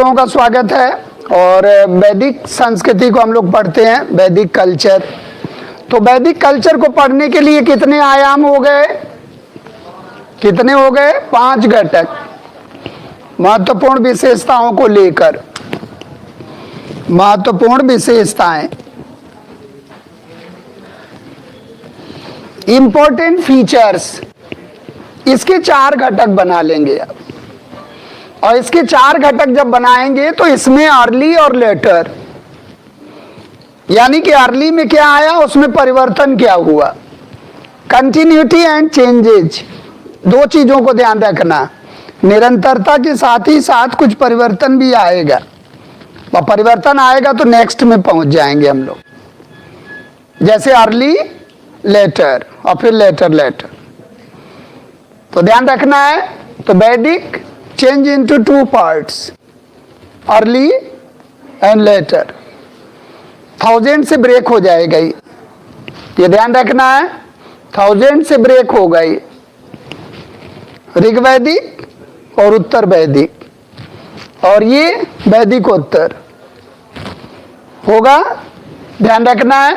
लोगों का स्वागत है। और वैदिक संस्कृति को हम लोग पढ़ते हैं, वैदिक कल्चर। तो वैदिक कल्चर को पढ़ने के लिए कितने आयाम हो गए? कितने हो गए? 5 घटक। महत्वपूर्ण विशेषताओं को लेकर, महत्वपूर्ण विशेषताएं, इंपॉर्टेंट फीचर्स, इसके 4 घटक बना लेंगे अब। और इसके 4 घटक जब बनाएंगे तो इसमें अर्ली और लेटर, यानी कि अर्ली में क्या आया, उसमें परिवर्तन क्या हुआ, कंटिन्यूटी एंड चेंजेज, 2 चीजों को ध्यान रखना। निरंतरता के साथ ही साथ कुछ परिवर्तन भी आएगा, और परिवर्तन आएगा तो नेक्स्ट में पहुंच जाएंगे हम लोग। जैसे अर्ली, लेटर और फिर लेटर। तो ध्यान रखना है। तो वैदिक change into 2 parts, early and later. 1000 से ब्रेक हो जाएगा ये ध्यान रखना है। 1000 से ब्रेक हो गई ऋग्वैदिक और उत्तर वैदिक, और ये वैदिक उत्तर होगा, ध्यान रखना है।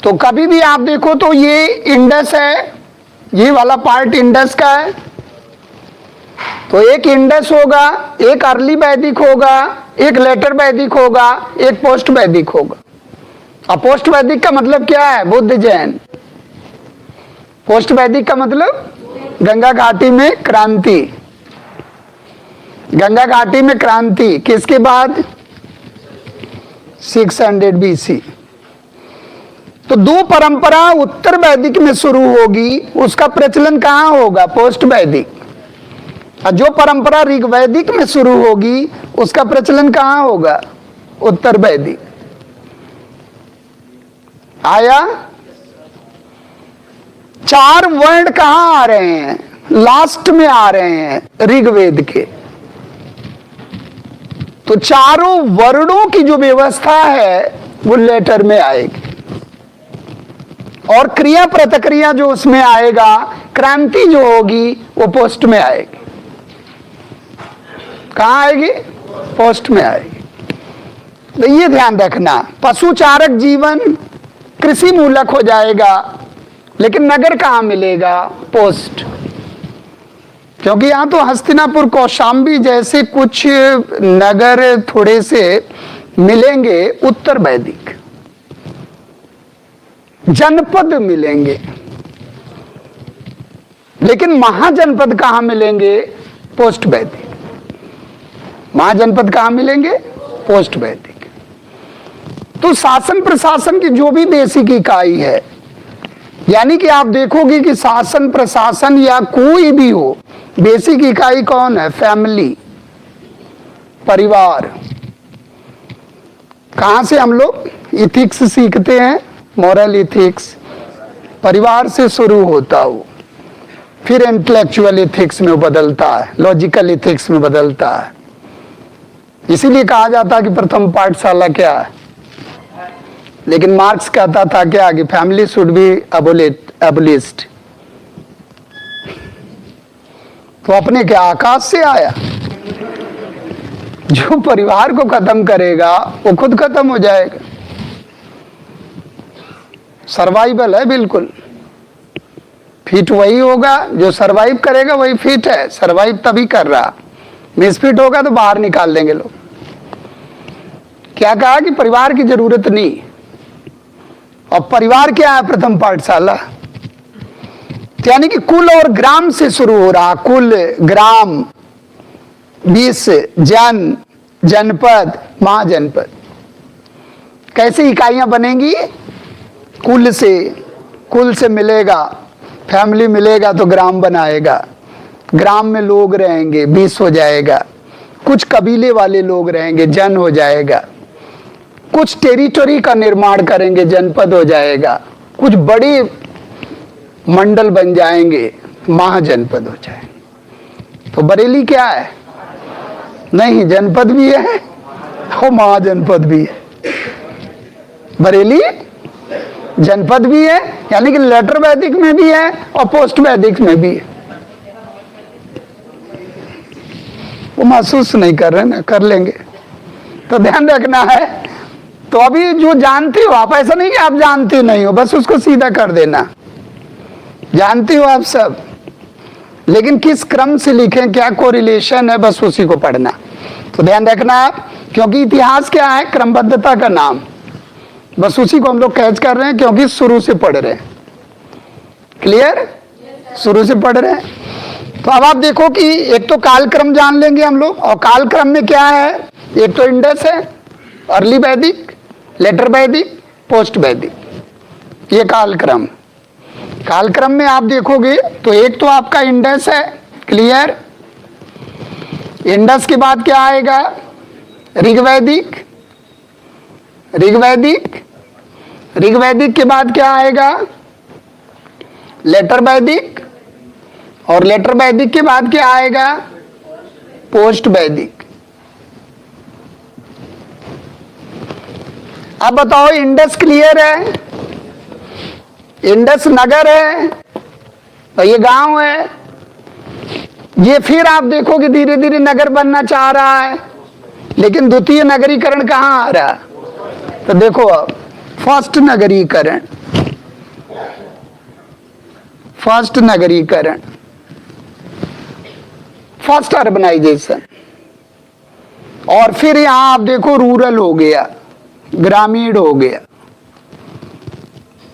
तो कभी भी आप देखो तो ये इंडस है, ये वाला पार्ट इंडस का है, तो एक इंडस होगा, एक अर्ली वैदिक होगा, एक लेटर वैदिक होगा, एक पोस्ट वैदिक होगा। अब पोस्ट वैदिक का मतलब क्या है? बुद्ध जैन। पोस्ट वैदिक का मतलब गंगा घाटी में क्रांति। गंगा घाटी में क्रांति किसके बाद? 600 BC। तो 2 परंपरा उत्तर वैदिक में शुरू होगी, उसका प्रचलन कहां होगा? पोस्ट वैदिक। और जो परंपरा ऋग्वैदिक में शुरू होगी, उसका प्रचलन कहां होगा? उत्तर वैदिक। आया? 4 वर्ण कहां आ रहे हैं? लास्ट में आ रहे हैं ऋग्वेद के। तो चारों वर्णों की जो व्यवस्था है वो लेटर में आएगी, और क्रिया प्रतिक्रिया जो उसमें आएगा, क्रांति जो होगी, वो पोस्ट में आएगी। कहां आएगी? पोस्ट में आएगी। तो ये ध्यान रखना। पशु चारक जीवन कृषि मूलक हो जाएगा, लेकिन नगर कहां मिलेगा? पोस्ट। क्योंकि यहां तो हस्तिनापुर, कौशाम्बी जैसे कुछ नगर थोड़े से मिलेंगे उत्तर वैदिक, जनपद मिलेंगे, लेकिन महाजनपद कहां मिलेंगे? पोस्ट वैदिक। महाजनपद कहां मिलेंगे? पोस्ट वैदिक। तो शासन प्रशासन की जो भी बेसिक इकाई है, यानी कि आप देखोगे कि शासन प्रशासन या कोई भी हो, बेसिक इकाई कौन है? फैमिली, परिवार। कहां से हम लोग इथिक्स सीखते हैं? मॉरल इथिक्स परिवार से शुरू होता हो, फिर इंटेलेक्चुअल इथिक्स में बदलता है, लॉजिकल इथिक्स में बदलता है। इसीलिए कहा जाता है कि प्रथम पाठशाला क्या है, लेकिन मार्क्स कहता था क्या कि फैमिली शुड बी एबोलिस्ड। तो अपने क्या आकाश से आया? जो परिवार को खत्म करेगा वो खुद खत्म हो जाएगा। सर्वाइवल है बिल्कुल। फिट वही होगा जो सरवाइव करेगा, वही फिट है। सरवाइव तभी कर रहा, मिसफिट होगा तो बाहर निकाल देंगे लोग। क्या कहा कि परिवार की जरूरत नहीं। और परिवार क्या है? प्रथम पाठशाला। यानी कि कुल और ग्राम से शुरू हो रहा। कुल, ग्राम, 20, जन, जनपद, महाजनपद। कैसे इकाइयां बनेंगी? कुल से मिलेगा, फैमिली मिलेगा तो ग्राम बनाएगा। ग्राम में लोग रहेंगे, 20 हो जाएगा। कुछ कबीले वाले लोग रहेंगे, जन हो जाएगा। कुछ टेरिटरी का निर्माण करेंगे, जनपद हो जाएगा। कुछ बड़ी मंडल बन जाएंगे, महाजनपद हो जाएंगे। तो बरेली क्या है? नहीं, जनपद भी है और महाजनपद भी है। बरेली जनपद भी है, यानी कि लेटर वैदिक में भी है और पोस्ट वैदिक में भी है। वो महसूस नहीं कर रहे ना, कर लेंगे। तो ध्यान रखना है। तो अभी जो जानते हो आप, ऐसा नहीं कि आप जानते नहीं हो, बस उसको सीधा कर देना। जानते हो आप सब, लेकिन किस क्रम से लिखें, क्या कोरिलेशन है, बस उसी को पढ़ना। तो ध्यान रखना आप, क्योंकि इतिहास क्या है, क्रमबद्धता का नाम, बस उसी को हम लोग कैच कर रहे हैं क्योंकि शुरू से पढ़ रहे हैं। क्लियर? शुरू से पढ़ रहे हैं। तो अब आप देखो कि एक तो कालक्रम जान लेंगे हम लोग, और कालक्रम में क्या है, एक तो इंडस है, अर्ली वैदिक, लेटर वैदिक, पोस्ट वैदिक, ये कालक्रम। कालक्रम में आप देखोगे तो एक तो आपका इंडस है। क्लियर? इंडस के बाद क्या आएगा, ऋग्वैदिक, ऋग्वैदिक, ऋग्वैदिक के बाद क्या आएगा, लेटर वैदिक, और लेटर वैदिक के बाद क्या आएगा, पोस्ट वैदिक। अब बताओ, इंडस क्लियर है, इंडस नगर है और ये गांव है। ये फिर आप देखोगे धीरे धीरे नगर बनना चाह रहा है, लेकिन द्वितीय नगरीकरण कहां आ रहा, तो देखो अब फर्स्ट नगरीकरण, फर्स्ट नगरीकरण, फर्स्ट अर्बनाइजेशन। और फिर यहां आप देखो रूरल हो गया, ग्रामीण हो गया,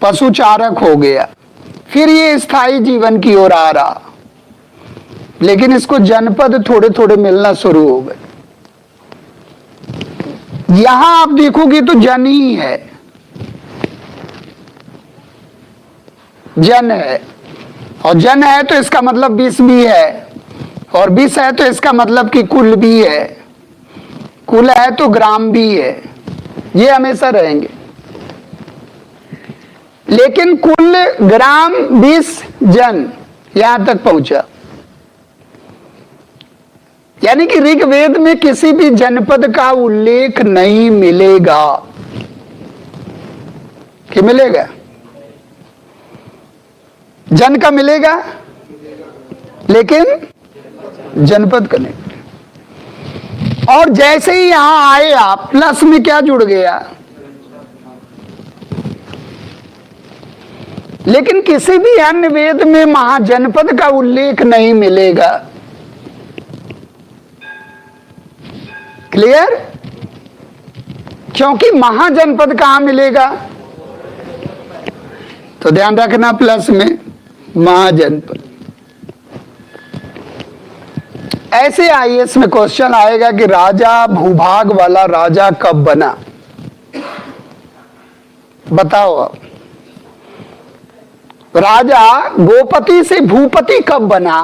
पशुचारक हो गया, फिर ये स्थायी जीवन की ओर आ रहा, लेकिन इसको जनपद थोड़े थोड़े मिलना शुरू हो गए। यहां आप देखोगे तो जन ही है, जन है, और जन है तो इसका मतलब 20 भी है, और 20 है तो इसका मतलब कि कुल भी है, कुल है तो ग्राम भी है, ये हमेशा रहेंगे। लेकिन कुल, ग्राम, 20, जन, यहां तक पहुंचा। यानी कि ऋग्वेद में किसी भी जनपद का उल्लेख नहीं मिलेगा। कि मिलेगा? जन का मिलेगा, लेकिन जनपद का नहीं। और जैसे ही यहां आए आप, प्लस में क्या जुड़ गया, लेकिन किसी भी अन्य वेद में महाजनपद का उल्लेख नहीं मिलेगा। क्लियर? क्योंकि महाजनपद कहां मिलेगा, तो ध्यान रखना प्लस में महाजनपद। ऐसे आईएएस में क्वेश्चन आएगा कि राजा, भूभाग वाला राजा कब बना, बताओ अब। राजा गोपति से भूपति कब बना,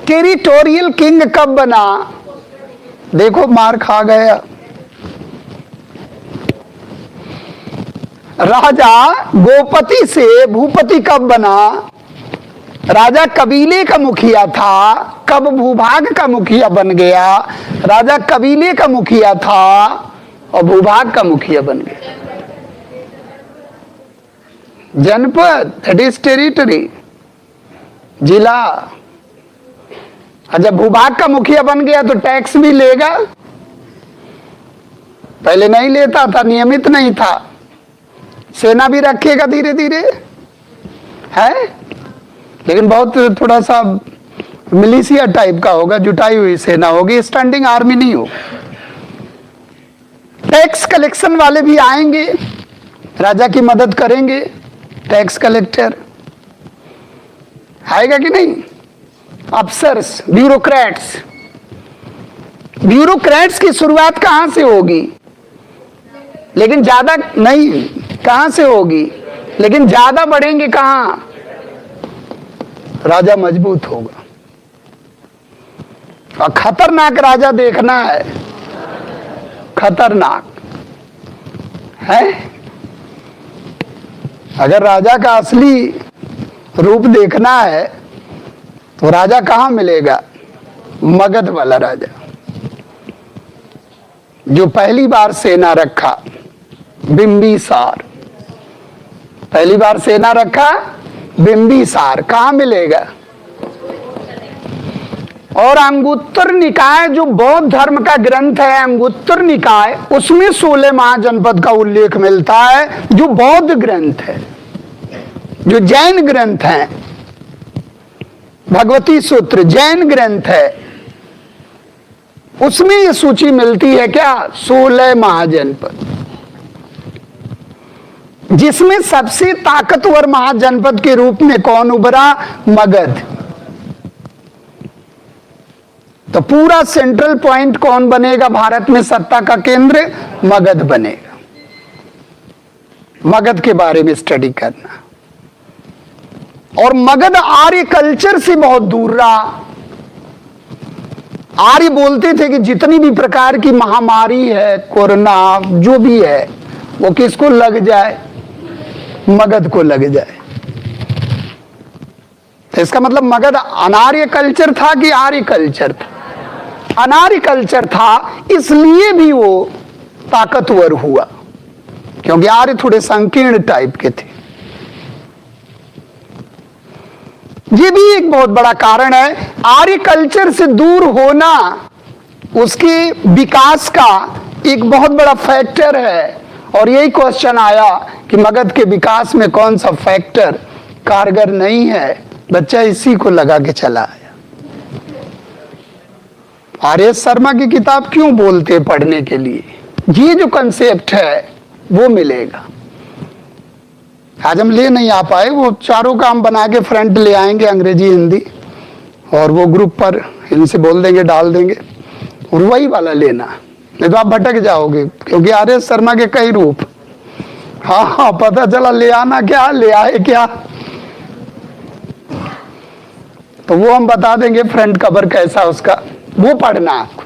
टेरिटोरियल किंग कब बना, देखो मार खा गया। राजा गोपति से भूपति कब बना, राजा कबीले का मुखिया था, कब भूभाग का मुखिया बन गया, राजा कबीले का मुखिया था और भूभाग का मुखिया बन गया। जनपद, दैट इज टेरिटरी, जिला। और जब भूभाग का मुखिया बन गया तो टैक्स भी लेगा, पहले नहीं लेता था, नियमित नहीं था। सेना भी रखेगा धीरे धीरे, है, लेकिन बहुत थोड़ा सा मिलिशिया टाइप का होगा, जुटाई हुई सेना होगी, स्टैंडिंग आर्मी नहीं हो। टैक्स कलेक्शन वाले भी आएंगे, राजा की मदद करेंगे, टैक्स कलेक्टर आएगा कि नहीं, अफसर्स, ब्यूरोक्रेट्स। ब्यूरोक्रेट्स की शुरुआत कहां से होगी, लेकिन ज्यादा नहीं, कहां से होगी, लेकिन ज्यादा बढ़ेंगे कहां, राजा मजबूत होगा। और खतरनाक राजा देखना है, खतरनाक है। अगर राजा का असली रूप देखना है तो राजा कहां मिलेगा, मगध वाला राजा, जो पहली बार सेना रखा, बिंबिसार, पहली बार सेना रखा बिंबिसार, कहां मिलेगा। और अंगुत्तर निकाय जो बौद्ध धर्म का ग्रंथ है, अंगुत्तर निकाय, उसमें 16 महाजनपद का उल्लेख मिलता है, जो बौद्ध ग्रंथ है। जो जैन ग्रंथ है, भगवती सूत्र जैन ग्रंथ है, उसमें ये सूची मिलती है क्या, 16 महाजनपद, जिसमें सबसे ताकतवर महाजनपद के रूप में कौन उभरा, मगध। तो पूरा सेंट्रल पॉइंट कौन बनेगा भारत में, सत्ता का केंद्र मगध बनेगा। मगध के बारे में स्टडी करना। और मगध आर्य कल्चर से बहुत दूर रहा। आर्य बोलते थे कि जितनी भी प्रकार की महामारी है, कोरोना जो भी है, वो किसको लग जाए, मगध को लग जाए। तो इसका मतलब मगध अनार्य कल्चर था कि आर्य कल्चर था, अनार्य कल्चर था, इसलिए भी वो ताकतवर हुआ, क्योंकि आर्य थोड़े संकीर्ण टाइप के थे। ये भी एक बहुत बड़ा कारण है। आर्य कल्चर से दूर होना उसके विकास का एक बहुत बड़ा फैक्टर है। और यही क्वेश्चन आया कि मगध के विकास में कौन सा फैक्टर कारगर नहीं है, बच्चा इसी को लगा के चला आया। आर.एस. शर्मा की किताब क्यों बोलते हैं पढ़ने के लिए, ये जो कंसेप्ट है वो मिलेगा। आज हम ले नहीं आ पाए, वो चारों का हम बना के फ्रंट ले आएंगे, अंग्रेजी हिंदी, और वो ग्रुप पर इनसे बोल देंगे, डाल देंगे, और वही वाला लेना, नहीं तो आप भटक जाओगे, क्योंकि आर.एस. शर्मा के कई रूप। हाँ हाँ, पता चला ले आना क्या, ले आए क्या, तो वो हम बता देंगे, फ्रंट कवर कैसा उसका, वो पढ़ना आपको।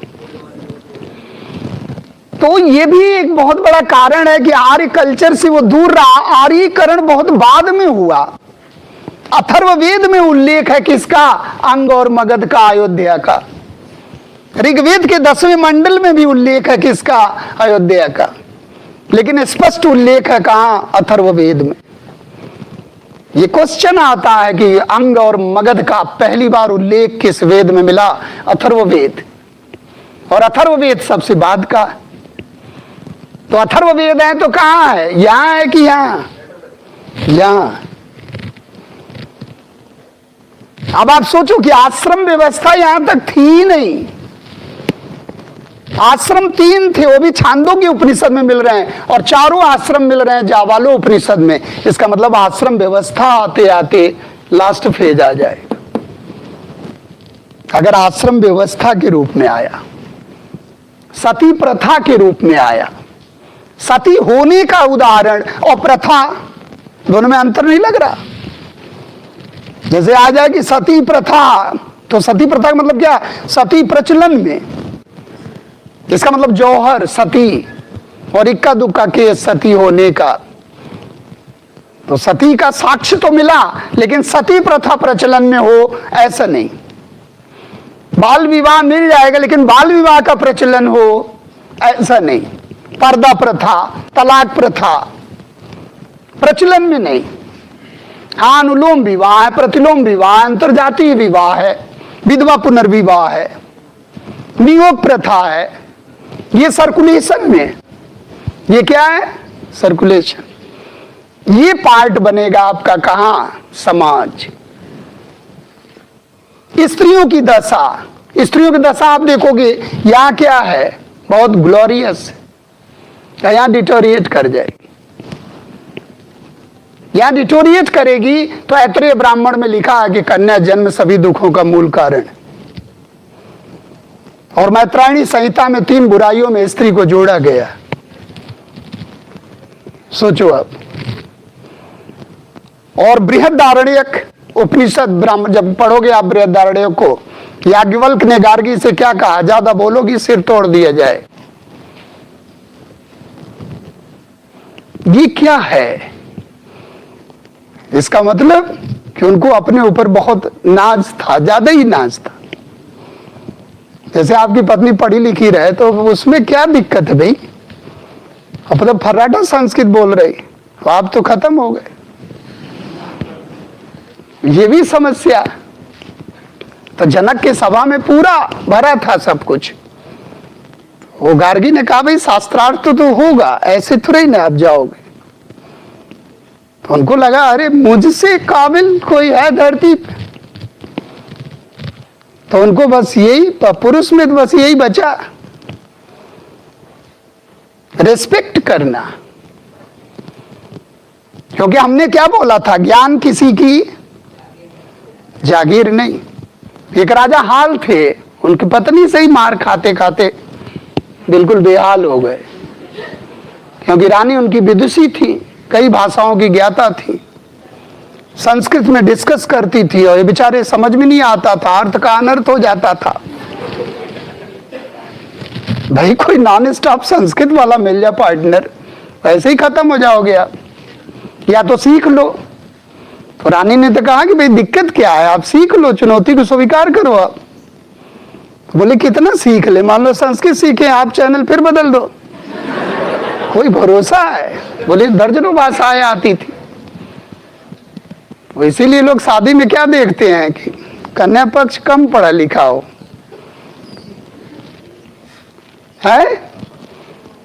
तो ये भी एक बहुत बड़ा कारण है कि आर्य कल्चर से वो दूर रहा। आर्यीकरण बहुत बाद में हुआ। अथर्ववेद में उल्लेख है किसका, अंग और मगध का, अयोध्या का। ऋग्वेद के 10वें मंडल में भी उल्लेख है किसका, अयोध्या का। लेकिन स्पष्ट उल्लेख है कहां, अथर्ववेद में। ये क्वेश्चन आता है कि अंग और मगध का पहली बार उल्लेख किस वेद में मिला, अथर्ववेद। और अथर्ववेद सबसे बाद का। तो अथर्ववेद है तो कहां है, यहां है कि यहां, यहां। अब आप सोचो कि आश्रम व्यवस्था यहां तक थी ही नहीं। आश्रम 3 थे, वो भी छांदोग्य उपनिषद में मिल रहे हैं, और चारों आश्रम मिल रहे हैं जावालो उपनिषद में। इसका मतलब आश्रम व्यवस्था आते आते लास्ट फेज आ जाएगा। अगर आश्रम व्यवस्था के रूप में आया, सती प्रथा के रूप में आया, सती होने का उदाहरण और प्रथा, दोनों में अंतर नहीं लग रहा। जैसे आ जाए कि सती प्रथा, तो सती प्रथा का मतलब क्या, सती प्रचलन में, इसका मतलब जौहर सती और इक्का दुक्का के सती होने का। तो सती का साक्ष्य तो मिला, लेकिन सती प्रथा प्रचलन में हो ऐसा नहीं। बाल विवाह मिल जाएगा, लेकिन बाल विवाह का प्रचलन हो ऐसा नहीं। पर्दा प्रथा, तलाक प्रथा प्रचलन में नहीं। हाँ, अनुलोम विवाह है, प्रतिलोम विवाह है, अंतरजातीय विवाह है, विधवा पुनर्विवाह है, नियोग प्रथा है, ये सर्कुलेशन में। ये क्या है, सर्कुलेशन। ये पार्ट बनेगा आपका कहां, समाज। स्त्रियों की दशा, स्त्रियों की दशा आप देखोगे यहां क्या है, बहुत ग्लोरियस है, यहां डिटोरिएट कर जाएगी। यहां डिटोरिएट करेगी तो ऐतरेय ब्राह्मण में लिखा है कि कन्या जन्म सभी दुखों का मूल कारण। और मैत्रायणी संहिता में 3 बुराइयों में स्त्री को जोड़ा गया। सोचो अब। और बृहदारण्यक उपनिषद ब्राह्मण, जब पढ़ोगे आप बृहदारण्यक को, याज्ञवल्क्य ने गार्गी से क्या कहा, ज्यादा बोलोगी सिर तोड़ दिया जाए। ये क्या है, इसका मतलब कि उनको अपने ऊपर बहुत नाज था, ज्यादा ही नाज था। जैसे आपकी पत्नी पढ़ी लिखी रहे तो उसमें क्या दिक्कत है भाई, अब तो फर्राटा संस्कृत बोल रही, आप तो खत्म हो गए। ये भी समस्या। तो जनक के सभा में पूरा भरा था सब कुछ। वो गार्गी ने कहा भाई शास्त्रार्थ तो होगा, ऐसे थोड़ी ना आप जाओगे। तो उनको लगा अरे मुझसे काबिल कोई है धरती पे। तो उनको बस यही, पुरुष में तो बस यही बचा, रिस्पेक्ट करना। क्योंकि हमने क्या बोला था, ज्ञान किसी की जागीर नहीं। एक राजा हाल थे, उनकी पत्नी से ही मार खाते खाते बिल्कुल बेहाल हो गए, क्योंकि रानी उनकी विदुषी थी, कई भाषाओं की ज्ञाता थी, संस्कृत में डिस्कस करती थी, और ये बेचारे समझ में नहीं आता था, अर्थ का अनर्थ हो जाता था। भाई कोई नॉन स्टॉप संस्कृत वाला मिल जाए पार्टनर, वैसे ही खत्म हो जाओगे आप, या तो सीख लो। तो रानी ने तो कहा कि भाई दिक्कत क्या है, आप सीख लो, चुनौती को स्वीकार करो। आप बोले कितना सीख ले, मान लो संस्कृत सीखे, आप चैनल फिर बदल दो, कोई भरोसा है। बोले दर्जनों भाषाएं आती थी। इसीलिए लोग शादी में क्या देखते हैं कि कन्या पक्ष कम पढ़ा लिखा हो, है,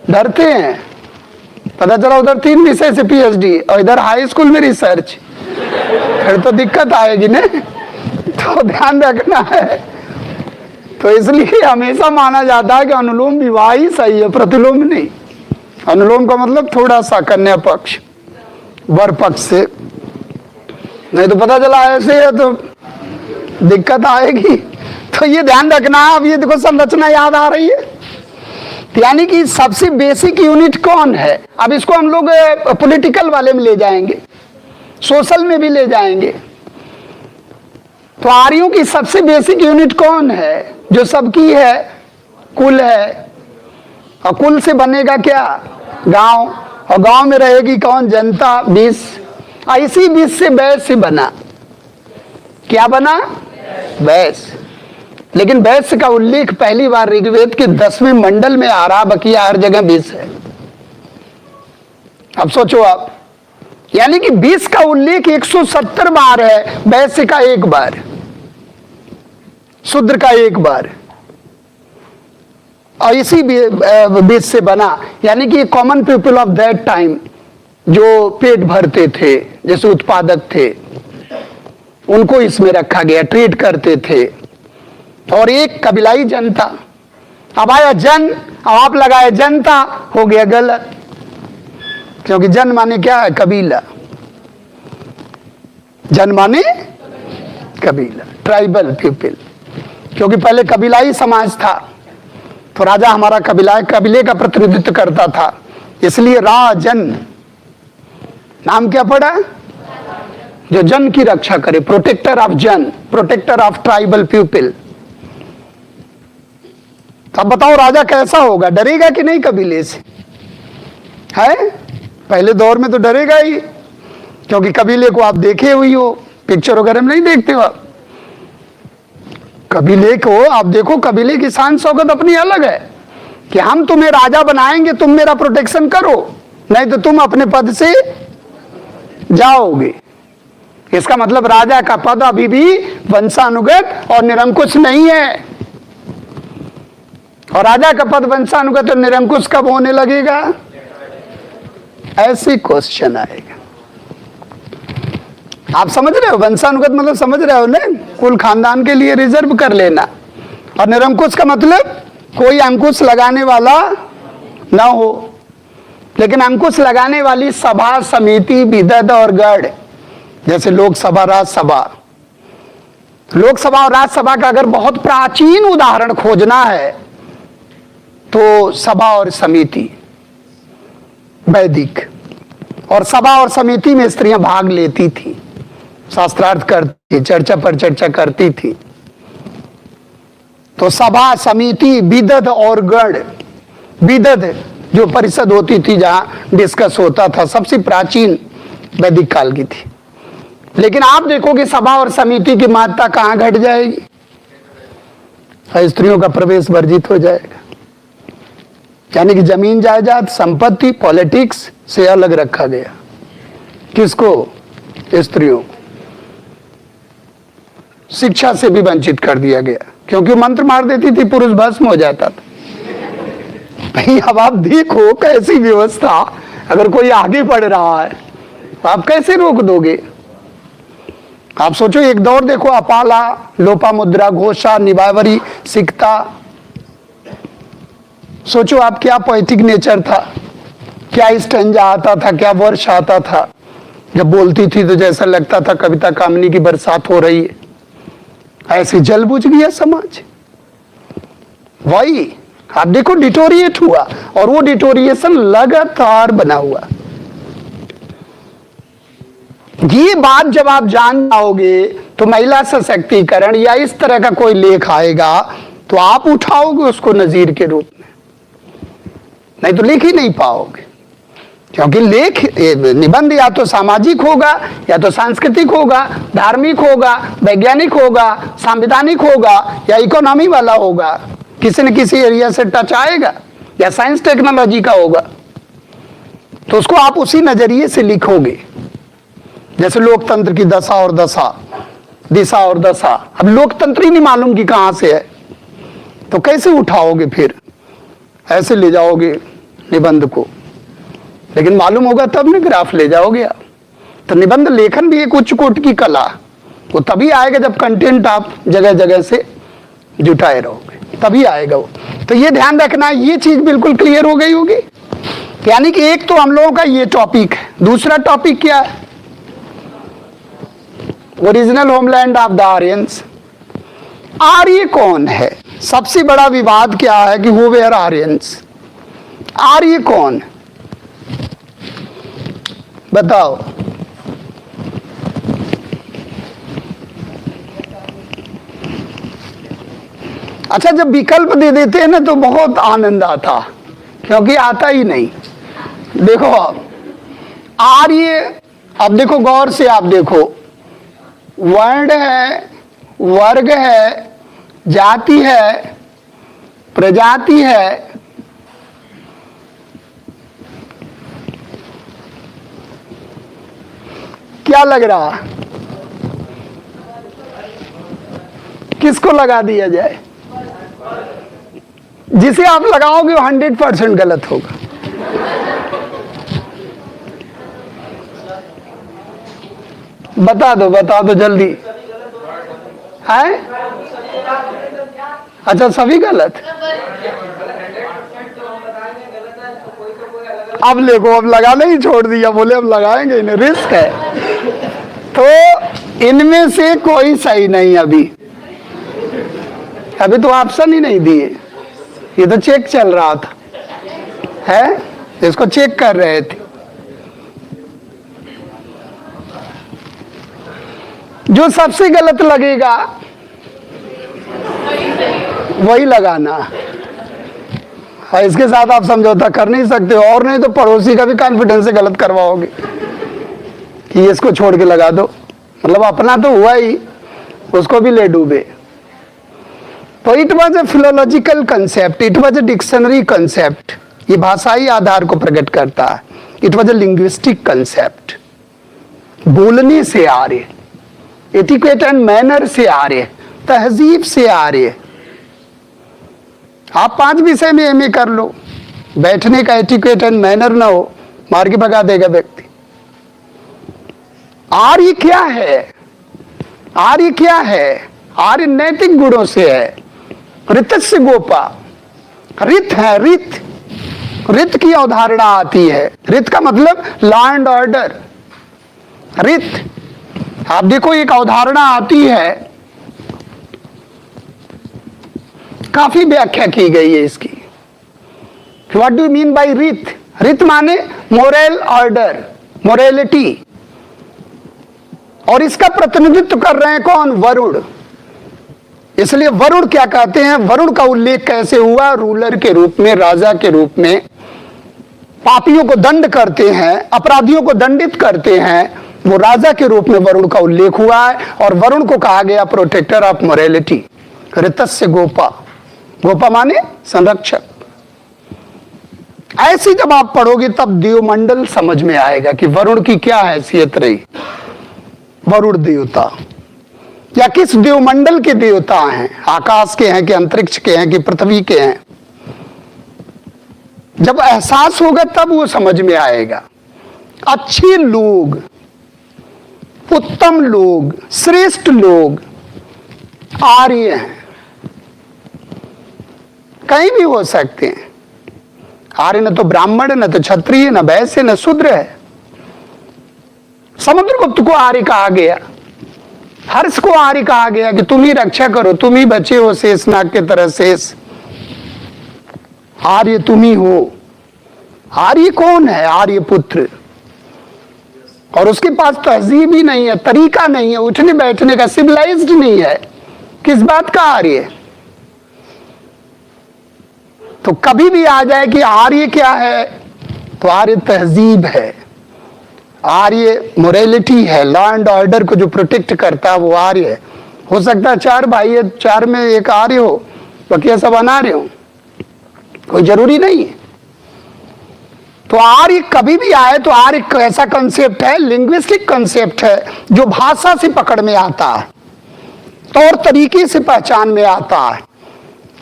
डरते हैं। पता चला उधर 3 विषय से पीएचडी और इधर हाई स्कूल में रिसर्च, फिर तो दिक्कत आएगी ना। तो ध्यान रखना है। तो इसलिए हमेशा माना जाता है कि अनुलोम विवाह ही सही है, प्रतिलोम नहीं। अनुलोम का मतलब थोड़ा सा कन्या पक्ष वर पक्ष से, नहीं तो पता चला ऐसे है तो दिक्कत आएगी। तो ये ध्यान रखना। अब ये देखो संरचना याद आ रही है, यानी कि सबसे बेसिक यूनिट कौन है। अब इसको हम लोग पॉलिटिकल वाले में ले जाएंगे, सोशल में भी ले जाएंगे। तो आर्यों की सबसे बेसिक यूनिट कौन है, जो सबकी है, कुल है। और कुल से बनेगा क्या, गांव, और गांव में रहेगी कौन, जनता, बीस। इसी बीस से वैश्य बना। क्या बना, वैश्य। लेकिन वैश्य का उल्लेख पहली बार ऋग्वेद के 10वें मंडल में आ रहा, बाकी हर जगह 20 है। अब सोचो आप, यानी कि 20 का उल्लेख 170 बार है, वैश्य का 1 बार, शूद्र का 1 बार। और इसी 20 से बना, यानी कि common people of that time, जो पेट भरते थे, जैसे उत्पादक थे, उनको इसमें रखा गया, ट्रीट करते थे। और एक कबीलाई जनता। अब आया जन, अब आप लगाए जनता, हो गया गलत, क्योंकि जन माने क्या है, कबीला। जन माने कबीला, ट्राइबल पीपल। क्योंकि पहले कबीलाई समाज था, तो राजा हमारा कबीले का प्रतिनिधित्व करता था, इसलिए राजन नाम क्या पड़ा, जो जन की रक्षा करे, प्रोटेक्टर ऑफ जन, प्रोटेक्टर ऑफ ट्राइबल पीपल। अब बताओ राजा कैसा होगा, डरेगा कि नहीं कबीले से, है? पहले दौर में तो डरेगा ही, क्योंकि कबीले को आप देखे हुई हो, पिक्चर वगैरह में नहीं देखते हो आप। कबीले को आप देखो, कबीले की शान शौकत अपनी अलग है कि हम तुम्हें राजा बनाएंगे, तुम मेरा प्रोटेक्शन करो, नहीं तो तुम अपने पद से जाओगे। इसका मतलब राजा का पद अभी भी वंशानुगत और निरंकुश नहीं है। और राजा का पद वंशानुगत और निरंकुश कब होने लगेगा, ऐसी क्वेश्चन आएगा। आप समझ रहे हो, वंशानुगत मतलब समझ रहे हो ना, कुल खानदान के लिए रिजर्व कर लेना। और निरंकुश का मतलब कोई अंकुश लगाने वाला ना हो, लेकिन अंकुश लगाने वाली सभा, समिति, विदद और गढ़, जैसे लोकसभा, राज्यसभा। लोकसभा और राज्यसभा का अगर बहुत प्राचीन उदाहरण खोजना है तो सभा और समिति, वैदिक। और सभा और समिति में स्त्रियां भाग लेती थी, शास्त्रार्थ करती, चर्चा पर चर्चा करती थी। तो सभा, समिति, विदद और गढ़। विदद जो परिषद होती थी, जहां डिस्कस होता था, सबसे प्राचीन वैदिक काल की थी। लेकिन आप देखोगे सभा और समिति की महत्ता कहां घट जाएगी, स्त्रियों का प्रवेश वर्जित हो जाएगा। यानी कि जमीन जायदाद, संपत्ति, पॉलिटिक्स से अलग रखा गया। किसको, स्त्रियों। शिक्षा से भी वंचित कर दिया गया, क्योंकि मंत्र मार देती थी, पुरुष भस्म हो जाता था। भाई अब आप देखो कैसी व्यवस्था, अगर कोई आगे बढ़ रहा है तो आप कैसे रोक दोगे? आप सोचो, एक दौर देखो, अपाला, लोपामुद्रा, घोषा, निभावरी, सिकता। सोचो आप क्या पोएटिक नेचर था, क्या स्टैंजा आता था, क्या वर्ष आता था। जब बोलती थी तो जैसा लगता था कविता कामनी की बरसात हो रही है। ऐसे जल बुझ गया समाज। वही आप देखो डिटोरिएट हुआ, और वो डिटोरिएशन लगातार बना हुआ। ये बात जब आप जान जाओगे तो महिला सशक्तिकरण या इस तरह का कोई लेख आएगा तो आप उठाओगे उसको नजीर के रूप में, नहीं तो लिख ही नहीं पाओगे। क्योंकि लेख निबंध या तो सामाजिक होगा, या तो सांस्कृतिक होगा, धार्मिक होगा, वैज्ञानिक होगा, संवैधानिक होगा, या इकोनॉमी वाला होगा, किसी न किसी एरिया से टच आएगा, या साइंस टेक्नोलॉजी का होगा। तो उसको आप उसी नजरिए से लिखोगे। जैसे लोकतंत्र की दशा और दशा, दिशा और दशा। अब लोकतंत्र ही नहीं मालूम कि कहां से है, तो कैसे उठाओगे? फिर ऐसे ले जाओगे निबंध को, लेकिन मालूम होगा तब ना ग्राफ ले जाओगे आप। तो निबंध लेखन भी एक उच्च कोटि की कला, वो तभी आएगा जब कंटेंट आप जगह जगह से जुटाए रहोगे, तभी आएगा वो। तो ये ध्यान रखना, ये चीज बिल्कुल क्लियर हो गई होगी। यानी कि एक तो हम लोगों का ये टॉपिक है। दूसरा टॉपिक क्या है? Original homeland of the Aryans. Arya कौन है? सबसे बड़ा विवाद क्या है कि हु वेयर आर्यंस, आर्य कौन? बताओ। अच्छा, जब विकल्प दे देते हैं ना तो बहुत आनंद आता, क्योंकि आता ही नहीं। देखो अब आर्य, अब देखो गौर से, आप देखो, वर्ण है, वर्ग है, जाति है, प्रजाति है, क्या लग रहा? किसको लगा दिया जाए? जिसे आप लगाओगे वो 100% गलत होगा। बता दो जल्दी। है? अच्छा, सभी गलत। अब देखो, अब लगाने ही छोड़ दिया, बोले अब लगाएंगे, इन्हें रिस्क है। तो इनमें से कोई सही नहीं। अभी तो ऑप्शन ही नहीं दिए, ये तो चेक चल रहा था, है? इसको चेक कर रहे थे। जो सबसे गलत लगेगा वही लगाना, और इसके साथ आप समझौता कर नहीं सकते हो, और नहीं तो पड़ोसी का भी कॉन्फिडेंस से गलत करवाओगे कि इसको छोड़ के लगा दो। मतलब अपना तो हुआ ही, उसको भी ले डूबे। तो it was a philological concept, it was a dictionary concept. ये भाषाई आधार को प्रकट करता है। It was a linguistic concept. बोलने से आ रहे, एटिक्वेट एंड मैनर से आ रहे, तहजीब से आ रहे। आप 5 विषय में एमए कर लो, बैठने का एटिक्वेट एंड मैनर ना हो, मार के भगा देगा व्यक्ति। आर्य क्या है? आर्य क्या है? आर्य नैतिक गुणों से है। ऋतस्य गोपा, रित है, रित, रित की अवधारणा आती है। रित का मतलब लॉ एंड ऑर्डर। रित, आप देखो एक अवधारणा आती है, काफी व्याख्या की गई है इसकी। What do you mean by रित? रित माने मोरल ऑर्डर, मोरालिटी। और इसका प्रतिनिधित्व कर रहे हैं कौन? वरुण। इसलिए वरुण क्या कहते हैं? वरुण का उल्लेख कैसे हुआ? रूलर के रूप में, राजा के रूप में। पापियों को दंड करते हैं, अपराधियों को दंडित करते हैं, वो राजा के रूप में वरुण का उल्लेख हुआ है। और वरुण को कहा गया प्रोटेक्टर ऑफ मोरालिटी। ऋतस्य गोपा, गोपा माने संरक्षक। ऐसी जब आप पढ़ोगे तब देवमंडल समझ में आएगा कि वरुण की क्या हैसियत रही। वरुण देवता, या किस देवमंडल के देवता हैं, आकाश के हैं कि अंतरिक्ष के हैं कि पृथ्वी के हैं। जब एहसास होगा तब वो समझ में आएगा। अच्छे लोग, उत्तम लोग, श्रेष्ठ लोग आर्य हैं, कहीं भी हो सकते हैं। आर्य न तो ब्राह्मण, न तो क्षत्रिय, न वैश्य, न शूद्र है। समुद्रगुप्त को आर्य कहा गया, हर्ष को आर्य कहा गया कि तुम ही रक्षा करो, तुम ही बचे हो शेषनाग के तरह शेष, आर्य तुम ही हो। आर्य कौन है? आर्य पुत्र। और उसके पास तहजीब ही नहीं है, तरीका नहीं है उठने बैठने का, सिविलाइज्ड नहीं है, किस बात का आर्य? तो कभी भी आ जाए कि आर्य क्या है, तो आर्य तहजीब है, आर्य मोरालिटी है, लॉ एंड ऑर्डर को जो प्रोटेक्ट करता है वो आर्य है। हो सकता है 4 भाई है, 4 में एक आर्य हो, बाकी सब अनार्य हो, कोई जरूरी नहीं है। तो आर्य कभी भी आए तो आर्य ऐसा कंसेप्ट है, लिंग्विस्टिक कंसेप्ट है, जो भाषा से पकड़ में आता है, तौर तरीके से पहचान में आता है।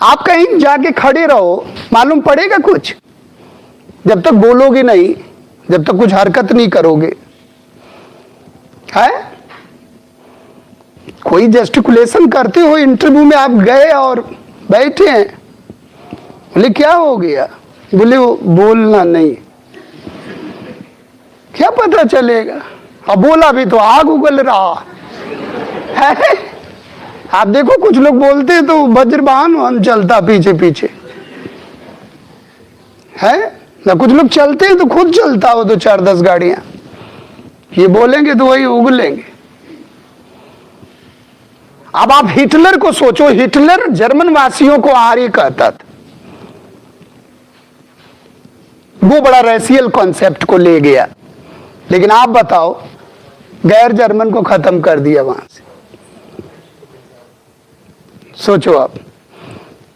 आप कहीं जाके खड़े रहो, मालूम पड़ेगा कुछ? जब तक बोलोगे नहीं, जब तक कुछ हरकत नहीं करोगे। है कोई जेस्टिकुलेशन करते हो, इंटरव्यू में आप गए और बैठे हैं, बोले क्या हो गया? बोले वो बोलना नहीं। क्या पता चलेगा? अब बोला भी तो आग उगल रहा है। आप देखो कुछ लोग बोलते तो वज्रवाहन चलता पीछे पीछे है ना, कुछ लोग चलते तो खुद चलता हो तो 4-10 गाड़ियां, ये बोलेंगे तो वही उगलेंगे। अब आप हिटलर को सोचो, हिटलर जर्मन वासियों को आर्य कहता था, वो बड़ा रेशियल कॉन्सेप्ट को ले गया, लेकिन आप बताओ गैर जर्मन को खत्म कर दिया वहां से। सोचो आप।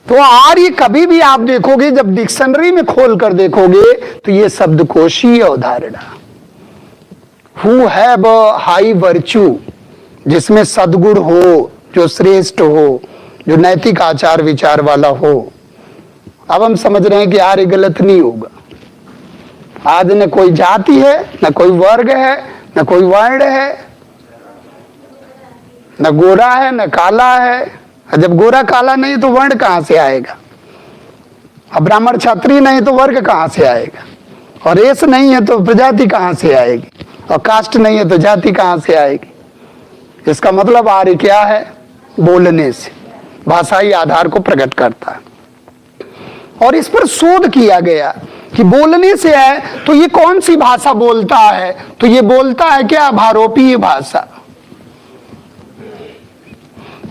तो आर्य कभी भी आप देखोगे, जब डिक्शनरी में खोल कर देखोगे तो ये शब्दकोशीय अवधारणा, who have a high virtue, जिसमें सद्गुण हो, जो श्रेष्ठ हो, जो नैतिक आचार विचार वाला हो। अब हम समझ रहे हैं कि आर्य गलत नहीं होगा। आज न कोई जाति है, न कोई वर्ग है, न कोई वर्ण है, न गोरा है न काला है। जब गोरा काला नहीं तो वर्ण कहां से आएगा? अब ब्राह्मण क्षत्रिय नहीं तो वर्ग कहां से आएगा? और रेस नहीं है तो प्रजाति कहां से आएगी? और कास्ट नहीं है तो जाति कहां से आएगी? इसका मतलब आर्य क्या है? बोलने से, भाषाई आधार को प्रकट करता है। और इस पर शोध किया गया कि बोलने से है तो ये कौन सी भाषा बोलता है? तो ये बोलता है क्या? भारोपीय भाषा,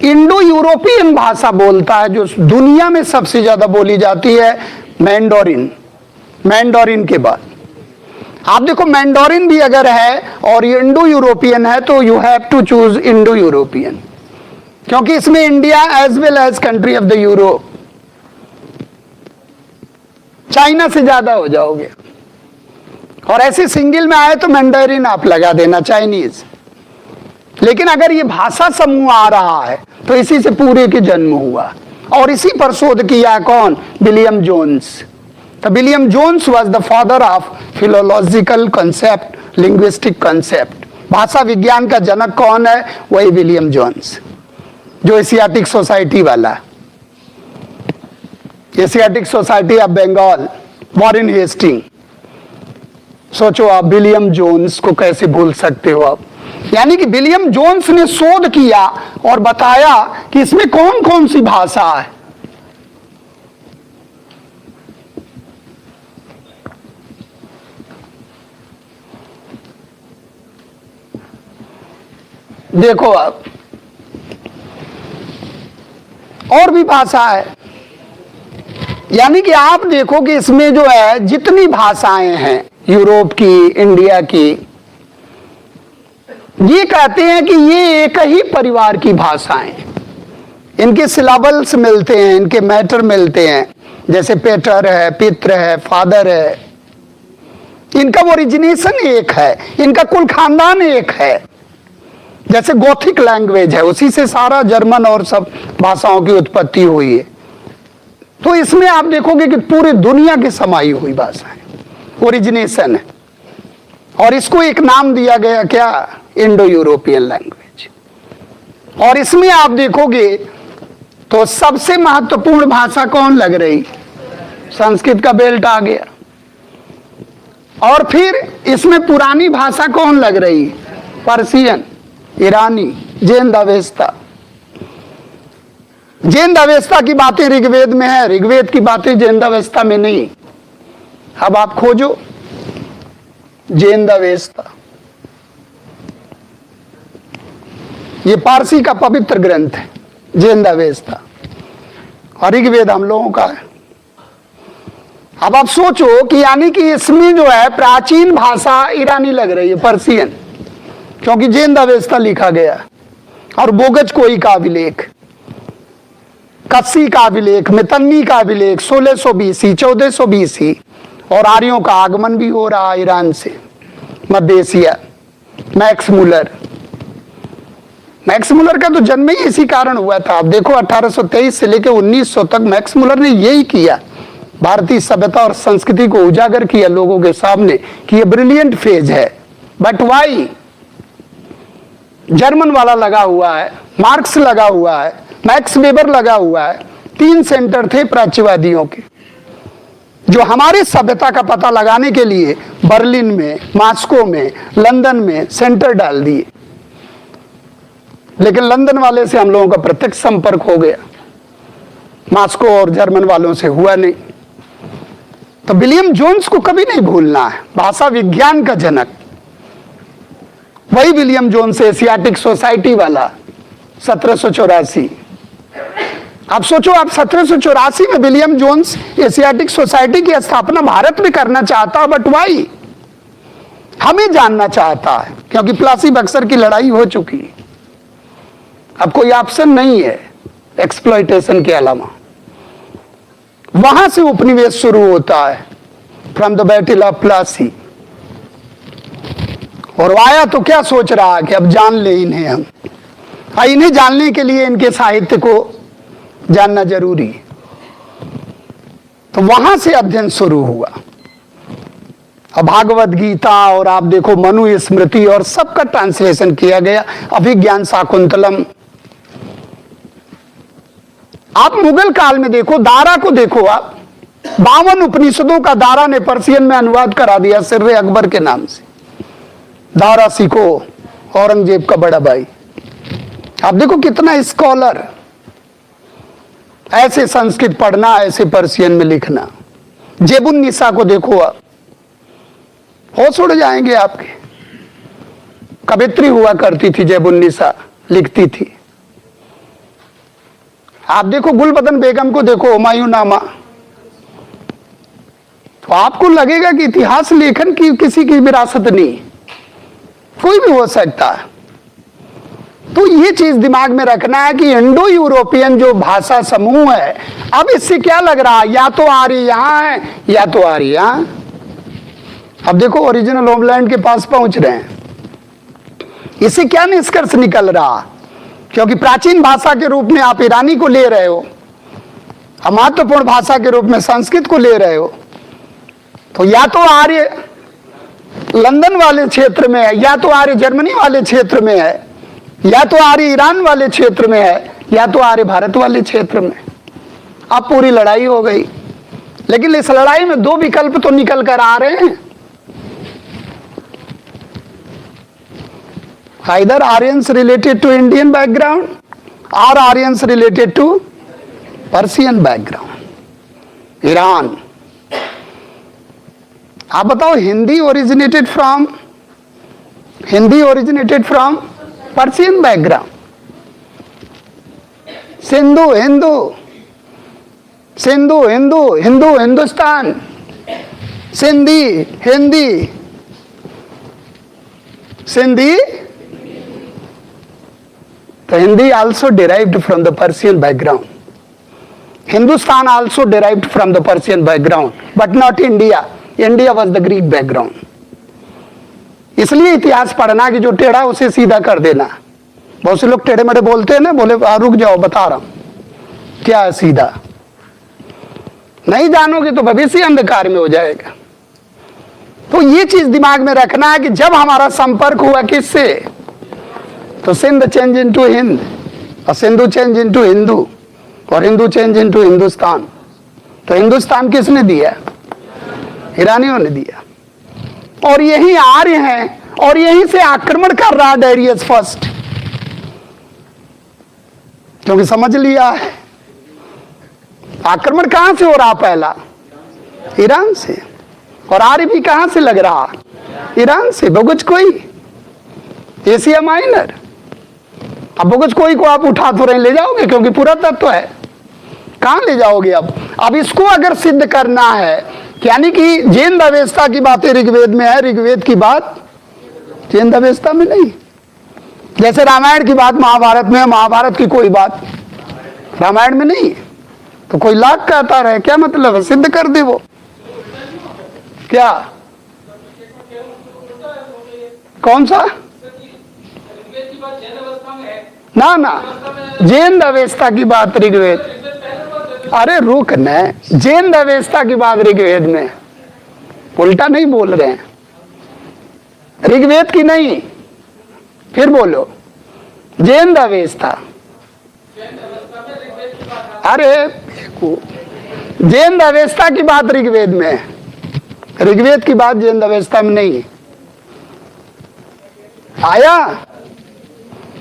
इंडो यूरोपियन भाषा बोलता है, जो दुनिया में सबसे ज्यादा बोली जाती है मैंडोरिन। मैंडोरिन के बाद आप देखो, मैंडोरिन भी अगर है और इंडो यूरोपियन है तो you have to choose Indo European, क्योंकि इसमें India as well as country of the Europe, China से ज्यादा हो जाओगे। और ऐसे सिंगल में आए तो मैंडोरिन आप लगा देना, चाइनीज। लेकिन अगर ये भाषा समूह आ रहा है तो इसी से पूरे के जन्म हुआ, और इसी पर शोध किया कौन? William Jones. तो William Jones was the father of philological concept, linguistic concept. भाषा विज्ञान का जनक कौन है? वही विलियम जोन्स, जो एशियाटिक सोसाइटी वाला, Asiatic society of Bengal, Warren Hasting. सोचो आप, विलियम जोन्स को कैसे भूल सकते हो आप? यानी कि विलियम जोन्स ने शोध किया और बताया कि इसमें कौन कौन सी भाषा है। देखो आप, और भी भाषा है। यानी कि आप देखो कि इसमें जो है जितनी भाषाएं हैं यूरोप की, इंडिया की, ये कहते हैं कि ये एक ही परिवार की भाषाएं, इनके सिलाबल्स मिलते हैं, इनके मैटर मिलते हैं। जैसे पेटर है, पित्र है, फादर है, इनका ओरिजिनेशन एक है, इनका कुल खानदान एक है। जैसे गोथिक लैंग्वेज है, उसी से सारा जर्मन और सब भाषाओं की उत्पत्ति हुई है। तो इसमें आप देखोगे कि पूरी दुनिया की समाई हुई भाषा है, ओरिजिनेशन है। और इसको एक नाम दिया गया क्या, इंडो यूरोपियन लैंग्वेज। और इसमें आप देखोगे तो सबसे महत्वपूर्ण भाषा कौन लग रही, संस्कृत का बेल्ट आ गया। और फिर इसमें पुरानी भाषा कौन लग रही, पर्शियन, ईरानी, जैन अवेस्ता। जैन अवेस्ता की बातें ऋग्वेद में है, ऋग्वेद की बातें जैन अवेस्ता में नहीं। अब आप खोजो जैन अवेस्ता, ये पारसी का पवित्र ग्रंथ है जैन अवेस्ता, और ऋग्वेद हम लोगों का है। अब आप सोचो कि यानी कि इसमें जो है प्राचीन भाषा ईरानी लग रही है, पर्शियन, क्योंकि जैन अवेस्ता लिखा गया। और बोगज कोई का अभिलेख, कस्सी का अभिलेख, मितन्नी का अभिलेख 1600 BC, 1400 BC, और आर्यों का आगमन भी हो रहा ईरान से मध्य एशिया। मैक्स मुलर का तो जन्म ही इसी कारण हुआ था। आप देखो 1823 से लेकर 1900 तक मैक्स मुलर ने यही किया, भारतीय सभ्यता और संस्कृति को उजागर किया लोगों के सामने कि ये ब्रिलियंट फेज है। बट वाई, जर्मन वाला लगा हुआ है, मार्क्स लगा हुआ है, मैक्स वेबर लगा हुआ है। 3 सेंटर थे प्राच्यवादियों के, जो हमारी सभ्यता का पता लगाने के लिए बर्लिन में, मॉस्को में, लंदन में सेंटर डाल दिए। लेकिन लंदन वाले से हम लोगों का प्रत्यक्ष संपर्क हो गया, मॉस्को और जर्मन वालों से हुआ नहीं। तो विलियम जोन्स को कभी नहीं भूलना है, भाषा विज्ञान का जनक। वही विलियम जोन्स, एशियाटिक सोसाइटी वाला, 1784। आप सोचो, आप 1784 में विलियम जोन्स एशियाटिक सोसाइटी की स्थापना भारत में करना चाहता, बट वाई, हमें जानना चाहता है, क्योंकि प्लासी बक्सर की लड़ाई हो चुकी है। अब कोई ऑप्शन नहीं है एक्सप्लॉइटेशन के अलावा। वहां से उपनिवेश शुरू होता है, from the battle of Plassey. और आया तो क्या सोच रहा है कि अब जान ले इन्हें हम, इन्हें जानने के लिए इनके साहित्य को जानना जरूरी है। तो वहां से अध्ययन शुरू हुआ। अब भागवत गीता और आप देखो मनु स्मृति और सबका ट्रांसलेशन किया गया, अभिज्ञान शाकुंतलम। आप मुगल काल में देखो, दारा को देखो, आप 52 उपनिषदों का दारा ने पर्शियन में अनुवाद करा दिया सिर्रे अकबर के नाम से। दारा सीखो, औरंगजेब का बड़ा भाई। आप देखो कितना स्कॉलर, ऐसे संस्कृत पढ़ना, ऐसे पर्शियन में लिखना। जेबुन निसा को देखो, आप होश उड़ जाएंगे आपके। कवित्री हुआ करती थी जेबुन निसा, लिखती थी। आप देखो गुलबदन बेगम को देखो, हुमायूं नामा। तो आपको लगेगा कि इतिहास लेखन की किसी की विरासत नहीं, कोई भी हो सकता है। तो ये चीज दिमाग में रखना है कि इंडो यूरोपियन जो भाषा समूह है, अब इससे क्या लग रहा है, या तो आर्य यहां है या तो आर्य यहां। अब देखो ओरिजिनल होमलैंड के पास पहुंच रहे हैं। इससे क्या निष्कर्ष निकल रहा, क्योंकि प्राचीन भाषा के रूप में आप ईरानी को ले रहे हो, महत्वपूर्ण भाषा के रूप में संस्कृत को ले रहे हो, तो या तो आर्य लंदन वाले क्षेत्र में है, या तो आर्य जर्मनी वाले क्षेत्र में है, या तो आर्य ईरान वाले क्षेत्र में है, या तो आर्य भारत वाले क्षेत्र में। अब पूरी लड़ाई हो गई। लेकिन इस लड़ाई में 2 विकल्प तो निकल कर आ रहे हैं, either Aryans related to Indian background or Aryans related to Persian background, Iran. आप बताओ, Hindi originated from Persian background. Hindu Hindustan, Sindhi. तो Hindi also derived from the Persian background. Hindustan also derived from the Persian background, but not India. India was the Greek background. इसलिए इतिहास पढ़ना कि जो टेढ़ा उसे सीधा कर देना, बहुत से लोग टेढ़े मेढ़े बोलते हैं ना, बोले रुक जाओ बता रहा हूं क्या है सीधा। नहीं जानोगे तो भविष्य अंधकार में हो जाएगा। तो ये चीज दिमाग में रखना है कि जब हमारा संपर्क हुआ किससे, तो सिंध चेंज इनटू हिंद, और सिंधु चेंज इनटू हिंदू, और हिंदू चेंज इनटू हिंदुस्तान। तो हिंदुस्तान किसने दिया? ईरानियों ने दिया। और यही आर्य हैं, और यहीं से आक्रमण कर रहा डेरियस फर्स्ट, क्योंकि समझ लिया है आक्रमण कहां से हो रहा, पहला ईरान से, और आर्य भी कहां से लग रहा, ईरान से। बगुज कोई, एशिया माइनर। अब बगुज कोई को आप उठा तो नहीं ले जाओगे, क्योंकि पूरा तत्व है, कहां ले जाओगे। अब इसको अगर सिद्ध करना है, यानी कि जैन अवस्था की बातें ऋग्वेद में है, ऋग्वेद की बात जैन अवस्था में नहीं। जैसे रामायण की बात महाभारत में है, महाभारत की कोई बात रामायण में नहीं। तो कोई लाख कहता रहे, क्या मतलब है, सिद्ध कर दे वो। क्या कौन सा? ना ना, जैन अवस्था की बात ऋग्वेद। अरे रुक न, जैन अवस्था की बात ऋग्वेद में, उल्टा नहीं बोल रहे हैं, ऋग्वेद की नहीं। फिर बोलो, जैन अवस्था। अरे जैन अवस्था की बात ऋग्वेद में है, ऋग्वेद की बात जैन अवस्था में नहीं है। आया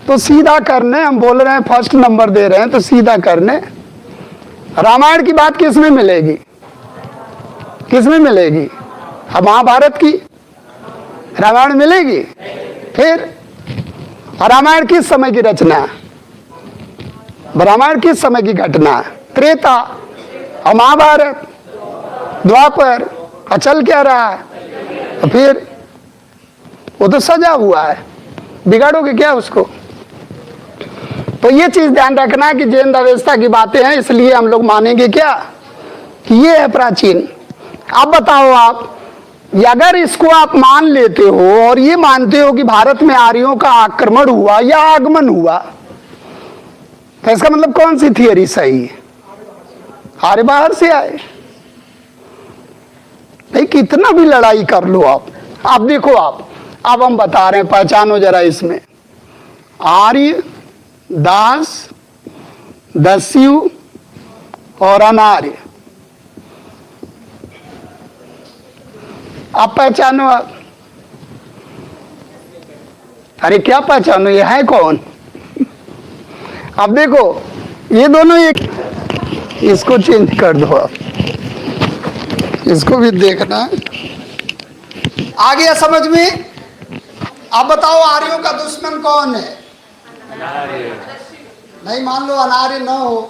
तो सीधा करने, हम बोल रहे हैं फर्स्ट नंबर दे रहे हैं तो सीधा करने। रामायण की बात किस में मिलेगी, किस में मिलेगी? अब महाभारत की रामायण मिलेगी? फिर रामायण किस समय की रचना है? रामायण किस समय की घटना है? त्रेता। और महाभारत द्वापर। अचल क्या रहा है? तो फिर वो तो सजा हुआ है, बिगाड़ोगे क्या उसको? तो ये चीज ध्यान रखना कि जैन अवस्था की बातें हैं, इसलिए हम लोग मानेंगे क्या कि ये है प्राचीन। अब बताओ आप, अगर इसको आप मान लेते हो और ये मानते हो कि भारत में आर्यों का आक्रमण हुआ या आगमन हुआ, तो इसका मतलब कौन सी थियरी सही है? आर्य बाहर से आए। नहीं, कितना भी लड़ाई कर लो आप देखो, आप अब हम बता रहे हैं, पहचानो जरा इसमें, आर्य, दास, दस्यु और अनार्य। आप पहचानो। आप अरे क्या पहचानो, ये है कौन? अब देखो ये दोनों एक, इसको चेंज कर दो आप, इसको भी देखना। आ गया समझ में? अब बताओ आर्यों का दुश्मन कौन है? नहीं, मान लो अनार्य न हो,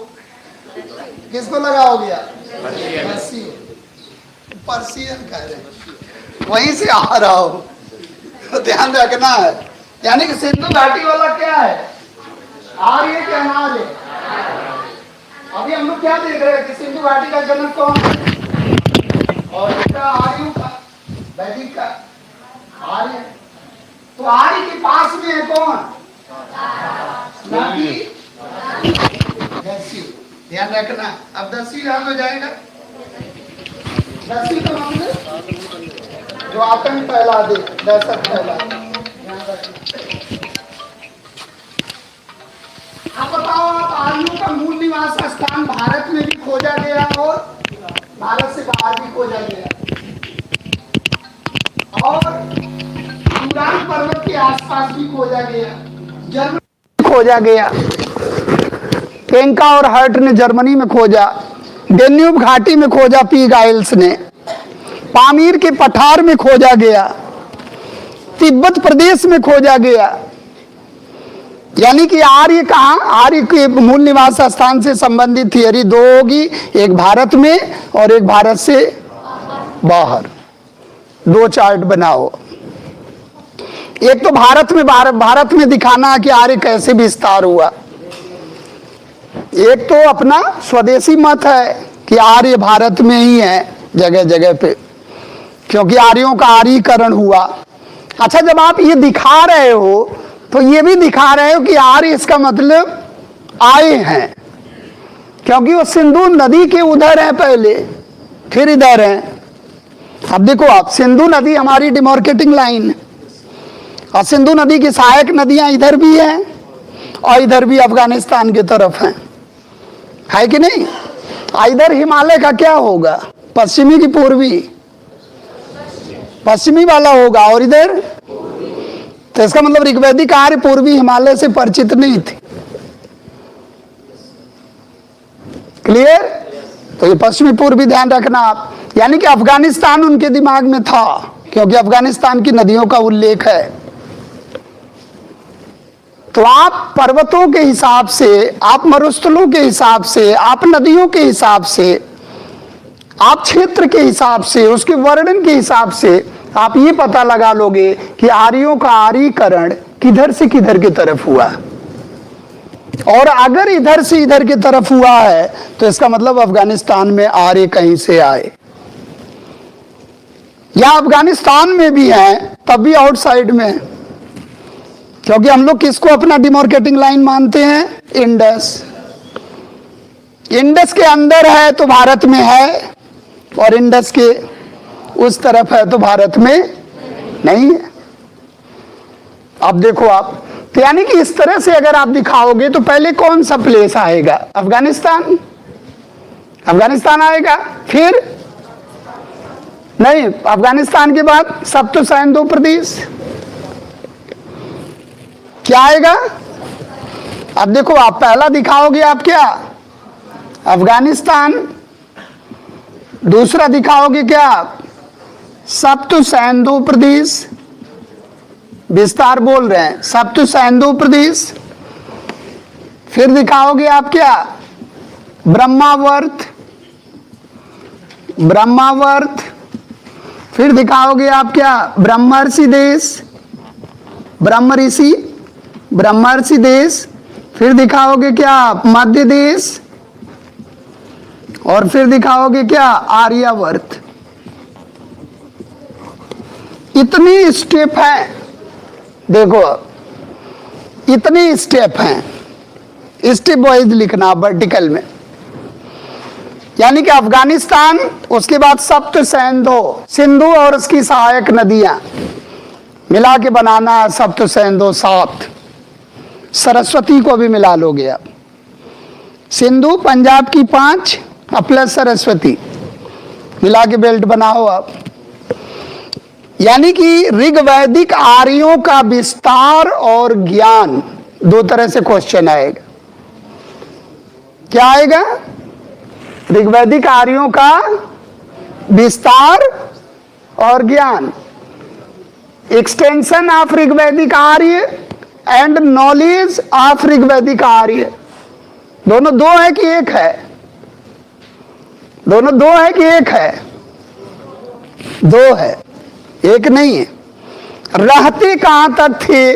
किसको लगाओगे आप? पर्शियन कह रहे हैं, वहीं से आ रहा हो, तो ध्यान रखना है। यानी कि सिंधु घाटी वाला क्या है, आर्य के अनार्य? अभी हम लोग क्या देख रहे हैं कि सिंधु घाटी का जनक कौन है, और इसका आर्यों का, वैदिक का आर्य। तो आर्य के पास में है कौन? दस्यु। ध्यान रखना। अब दस्यु याद हो जाएगा। दस्यु तो मतलब जो आतंक फैला दे, दहशत फैला दे। अब बताओ आप, आर्यों का मूल निवास स्थान भारत में भी खोजा गया और भारत से बाहर भी खोजा गया, और यूरान पर्वत के आसपास भी खोजा गया, जर्मनी खोजा गया, पेंका और हर्ट ने जर्मनी में खोजा, डेन्यूब घाटी में खोजा पीग आइल्स ने, पामीर के पठार में खोजा गया, तिब्बत प्रदेश में खोजा गया। यानी कि आर्य कहाँ, आर्य के मूल निवास स्थान से संबंधित थियरी दो होगी, एक भारत में और एक भारत से बाहर। दो चार्ट बनाओ, एक तो भारत में दिखाना कि आर्य कैसे विस्तार हुआ, एक तो अपना स्वदेशी मत है कि आर्य भारत में ही है जगह जगह पे, क्योंकि आर्यों का आर्यीकरण हुआ। अच्छा, जब आप ये दिखा रहे हो तो ये भी दिखा रहे हो कि आर्य इसका मतलब आए हैं, क्योंकि वो सिंधु नदी के उधर है पहले, फिर इधर है। अब देखो आप, सिंधु नदी हमारी डिमार्केटिंग लाइन है, और सिंधु नदी की सहायक नदियां इधर भी हैं और इधर भी अफगानिस्तान की तरफ हैं, है कि नहीं? इधर हिमालय का क्या होगा? पश्चिमी की पूर्वी? पश्चिमी वाला होगा, और इधर तो इसका मतलब ऋग्वैदिक आर्य पूर्वी हिमालय से परिचित नहीं थे। क्लियर? तो ये पश्चिमी पूर्वी ध्यान रखना आप, यानी कि अफगानिस्तान उनके दिमाग में था, क्योंकि अफगानिस्तान की नदियों का उल्लेख है। तो आप पर्वतों के हिसाब से, आप मरुस्थलों के हिसाब से, आप नदियों के हिसाब से, आप क्षेत्र के हिसाब से, उसके वर्णन के हिसाब से आप ये पता लगा लोगे कि आर्यों का आर्यीकरण किधर से किधर की तरफ हुआ। और अगर इधर से इधर की तरफ हुआ है तो इसका मतलब अफगानिस्तान में आर्य कहीं से आए, या अफगानिस्तान में भी हैं तब भी आउटसाइड में, क्योंकि हम लोग किसको अपना डिमार्केटिंग लाइन मानते हैं? इंडस। इंडस के अंदर है तो भारत में है, और इंडस के उस तरफ है तो भारत में नहीं है। अब देखो आप, तो यानी कि इस तरह से अगर आप दिखाओगे तो पहले कौन सा प्लेस आएगा? अफगानिस्तान। अफगानिस्तान आएगा, फिर नहीं, अफगानिस्तान के बाद सप्त सैंधो प्रदेश क्या आएगा? अब देखो आप, पहला दिखाओगे आप क्या? अफगानिस्तान। दूसरा दिखाओगे क्या? सप्त सैंधो प्रदेश। विस्तार बोल रहे हैं, सप्त सैंधो प्रदेश। फिर दिखाओगे आप क्या? ब्रह्मावर्त। ब्रह्मावर्त। फिर दिखाओगे आप क्या? ब्रह्मर्षि देश। ब्रह्म ऋषि, ब्रह्मर्षि देश। फिर दिखाओगे क्या? मध्य देश। और फिर दिखाओगे क्या? आर्यावर्त। इतनी स्टेप है, देखो इतनी स्टेप हैं, स्टेप वाइज लिखना वर्टिकल में। यानी कि अफगानिस्तान, उसके बाद सप्त सैंधो, सिंधु और उसकी सहायक नदियां मिला के बनाना सप्त सैंधो 7। सरस्वती को भी मिला लोगे आप। सिंधु पंजाब की 5 प्लस सरस्वती मिला के बेल्ट बनाओ आप। यानी कि ऋग्वैदिक आर्यों का विस्तार और ज्ञान, 2 तरह से क्वेश्चन आएगा। क्या आएगा? ऋग्वैदिक आर्यों का विस्तार और ज्ञान, extension of Rigvedic Arya and knowledge of Rigvedic Arya. दोनों 2 है कि 1 है? दोनों 2 है कि 1 है? 2 है, 1 नहीं है। रहते कहां तक थे,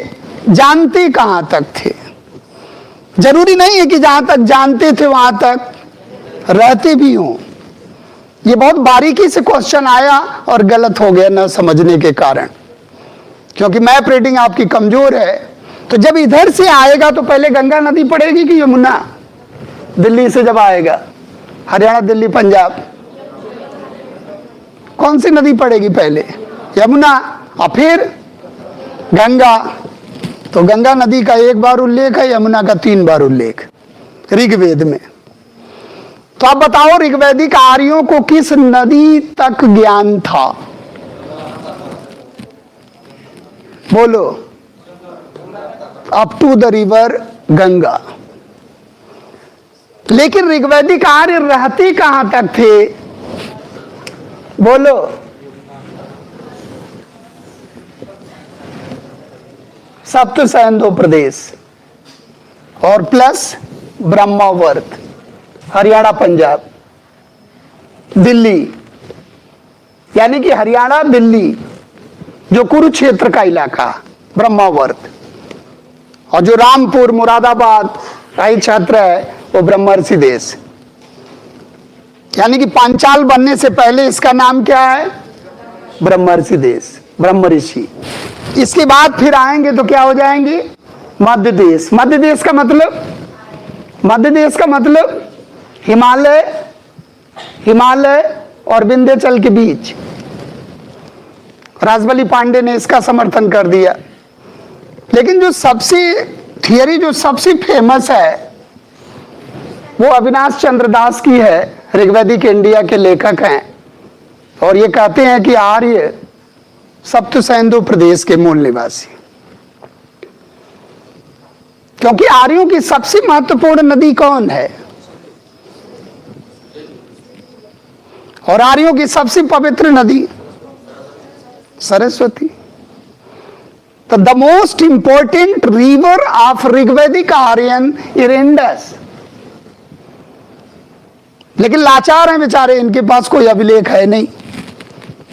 जानते कहां तक थे? जरूरी नहीं है कि जहां तक जानते थे वहां तक रहते भी हों। ये बहुत बारीकी से क्वेश्चन आया और गलत हो गया न समझने के कारण, क्योंकि मैप रीडिंग आपकी कमजोर है। तो जब इधर से आएगा तो पहले गंगा नदी पड़ेगी कि यमुना? दिल्ली से जब आएगा, हरियाणा, दिल्ली, पंजाब, कौन सी नदी पड़ेगी पहले? यमुना, और फिर गंगा। तो गंगा नदी का 1 बार उल्लेख है, यमुना का 3 बार उल्लेख ऋग्वेद में। तो आप बताओ, ऋग्वैदिक आर्यों को किस नदी तक ज्ञान था? बोलो। Up to the river Ganga. लेकिन ऋग्वैदिक आर्य रहते कहां तक थे? बोलो। सप्त सैंधो प्रदेश और प्लस ब्रह्मावर्त, हरियाणा, पंजाब, दिल्ली। यानी कि हरियाणा, दिल्ली, जो कुरुक्षेत्र का इलाका, ब्रह्मावर्त, और जो रामपुर, मुरादाबाद राई क्षेत्र है वो ब्रह्मर्षि देश। यानी कि पांचाल बनने से पहले इसका नाम क्या है? ब्रह्मर्षि देश, ब्रह्म ऋषि। इसके बाद फिर आएंगे तो क्या हो जाएंगे? मध्य देश। मध्य देश का मतलब, मध्य देश का मतलब हिमालय, हिमालय और विंध्याचल के बीच। राजबली पांडे ने इसका समर्थन कर दिया। लेकिन जो सबसे थियरी जो सबसे फेमस है वो अविनाश चंद्र दास की है, ऋग्वैदिक इंडिया के लेखक हैं, और ये कहते हैं कि आर्य सप्त सिंधु प्रदेश के मूल निवासी। क्योंकि आर्यों की सबसे महत्वपूर्ण नदी कौन है, और आर्यों की सबसे पवित्र नदी सरस्वती। तो the most important river of Rigvedic Aryan is Indus. लेकिन लाचार हैं बेचारे, इनके पास कोई अभिलेख है नहीं,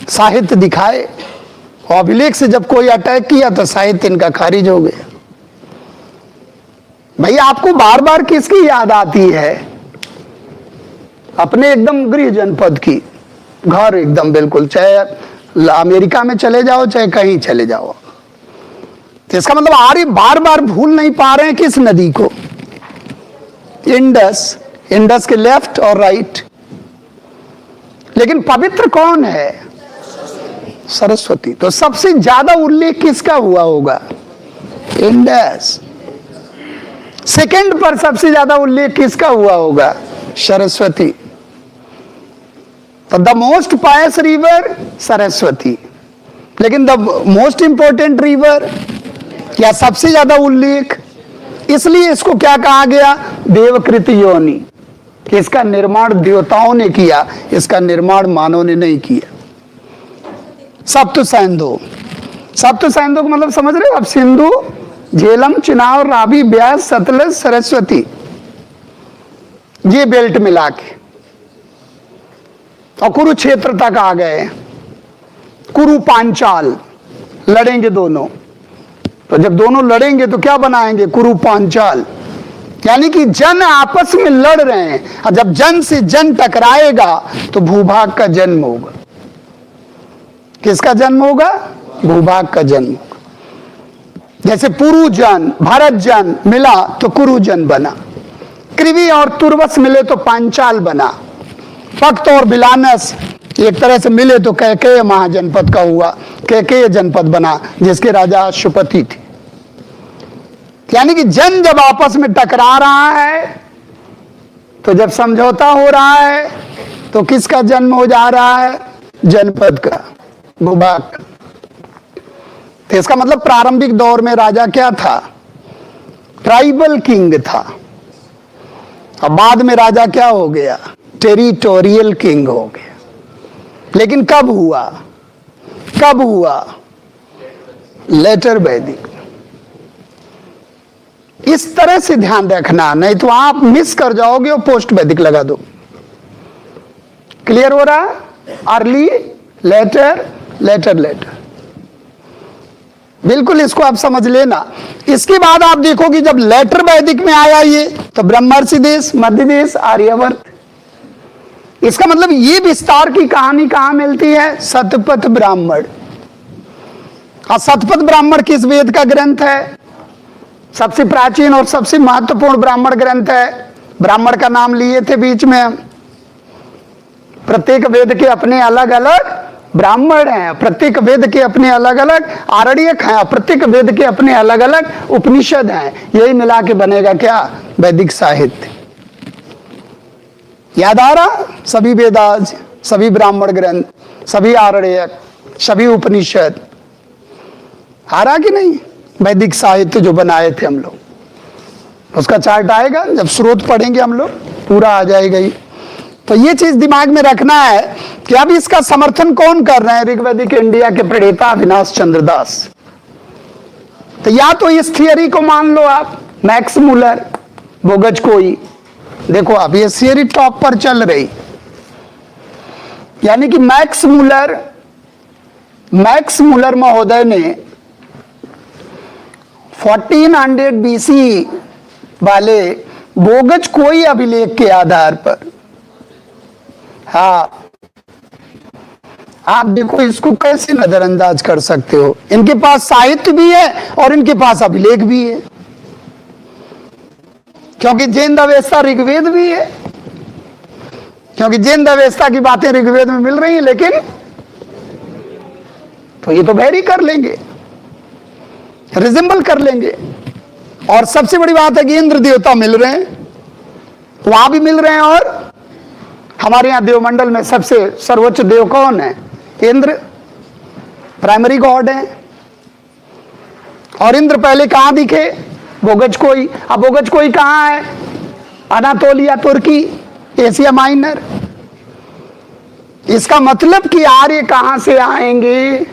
साहित्य दिखाए, और अभिलेख से जब कोई अटैक किया तो साहित्य इनका खारिज हो गया। भाई आपको बार बार किसकी याद आती है? अपने एकदम गृह जनपद की, घर एकदम बिल्कुल, चाहे अमेरिका में चले जाओ चाहे कहीं चले जाओ। तो इसका मतलब आर्य बार बार भूल नहीं पा रहे हैं किस नदी को? इंडस। इंडस के लेफ्ट और राइट। लेकिन पवित्र कौन है? सरस्वती। तो सबसे ज्यादा उल्लेख किसका हुआ होगा? इंडस। सेकंड पर सबसे ज्यादा उल्लेख किसका हुआ होगा? सरस्वती। तो the most pious river Saraswati. लेकिन द मोस्ट इंपॉर्टेंट रिवर या सबसे ज्यादा उल्लेख, इसलिए इसको क्या कहा गया? देवकृत योनि। इसका निर्माण देवताओं ने किया, इसका निर्माण मानव ने नहीं किया। सप्त सिंधु। सप्त सिंधु का मतलब समझ रहे हो आप? सिंधु, झेलम, चिनाब, रावी, ब्यास, सतलज, सरस्वती, ये बेल्ट मिला के, और कुरुक्षेत्र तक आ गए। कुरु पांचाल लड़ेंगे दोनों, तो जब दोनों लड़ेंगे तो क्या बनाएंगे? कुरु पांचाल। यानी कि जन आपस में लड़ रहे हैं, और जब जन से जन टकराएगा तो भूभाग का जन्म होगा। किसका जन्म होगा? भूभाग का जन्म होगा। जैसे पुरुजन, भरत जन मिला तो कुरुजन बना, कृवि और तुर्वस मिले तो पांचाल बना, पक्त और बिलानस एक तरह से मिले तो कैकेय महाजनपद का हुआ, कैकेय जनपद बना जिसके राजा अश्वपति थे। यानी कि जन जब आपस में टकरा रहा है, तो जब समझौता हो रहा है तो किसका जन्म हो जा रहा है? जनपद का, भूभाग का। तो इसका मतलब प्रारंभिक दौर में राजा क्या था? ट्राइबल किंग था। अब बाद में राजा क्या हो गया? टेरिटोरियल किंग हो गया। लेकिन कब हुआ? कब हुआ? लेटर वैदिक। इस तरह से ध्यान रखना, नहीं तो आप मिस कर जाओगे और पोस्ट वैदिक लगा दो। क्लियर हो रहा? अर्ली, लेटर, लेटर, लेटर, बिल्कुल इसको आप समझ लेना। इसके बाद आप देखोगे जब लेटर वैदिक में आया ये, तो ब्रह्मर्षि देश, मध्य देश, आर्यावर्त। इसका मतलब ये विस्तार की कहानी कहां मिलती है? शतपथ ब्राह्मण। और शतपथ ब्राह्मण किस वेद का ग्रंथ है? सबसे प्राचीन और सबसे महत्वपूर्ण ब्राह्मण ग्रंथ है। ब्राह्मण का नाम लिए थे बीच में हम। प्रत्येक वेद के अपने अलग अलग ब्राह्मण हैं, प्रत्येक वेद के अपने अलग अलग आरण्यक हैं, प्रत्येक वेद के अपने अलग अलग उपनिषद हैं। यही मिला के बनेगा क्या? वैदिक साहित्य। याद आ रहा? सभी वेदाज, सभी ब्राह्मण ग्रंथ, सभी आरण्यक, सभी उपनिषद, आ रहा कि नहीं? वैदिक साहित्य जो बनाए थे हम लोग, उसका चार्ट आएगा जब स्रोत पढ़ेंगे हम लोग, पूरा आ जाएगा ही। तो ये चीज दिमाग में रखना है कि अब इसका समर्थन कौन कर रहे हैं? ऋग्वैदिक इंडिया के प्रणेता अविनाश चंद्र दास। तो या तो इस थियरी को मान लो आप, मैक्स मुलर, बोगज कोई, देखो आप ये थियरी टॉप पर चल रही। यानी कि मैक्स मुलर महोदय ने 1400 बीसी वाले बोगज कोई अभिलेख के आधार पर, हाँ, आप देखो इसको कैसे नजरअंदाज कर सकते हो? इनके पास साहित्य भी है और इनके पास अभिलेख भी है। क्योंकि जिंद अवस्था ऋग्वेद भी है, क्योंकि जिंद अवस्था की बातें ऋग्वेद में मिल रही हैं, लेकिन तो ये तो वैरी कर लेंगे, रिजेंबल कर लेंगे। और सबसे बड़ी बात है कि इंद्र देवता मिल रहे हैं, वहां भी मिल रहे हैं। और हमारे यहां देवमंडल में सबसे सर्वोच्च देव कौन है? इंद्र, प्राइमरी गॉड है। और इंद्र पहले कहां दिखे? बोगजकोई। अब बोगजकोई कहां है? अनातोलिया, तुर्की, एशिया माइनर। इसका मतलब कि आर्य कहां से आएंगे?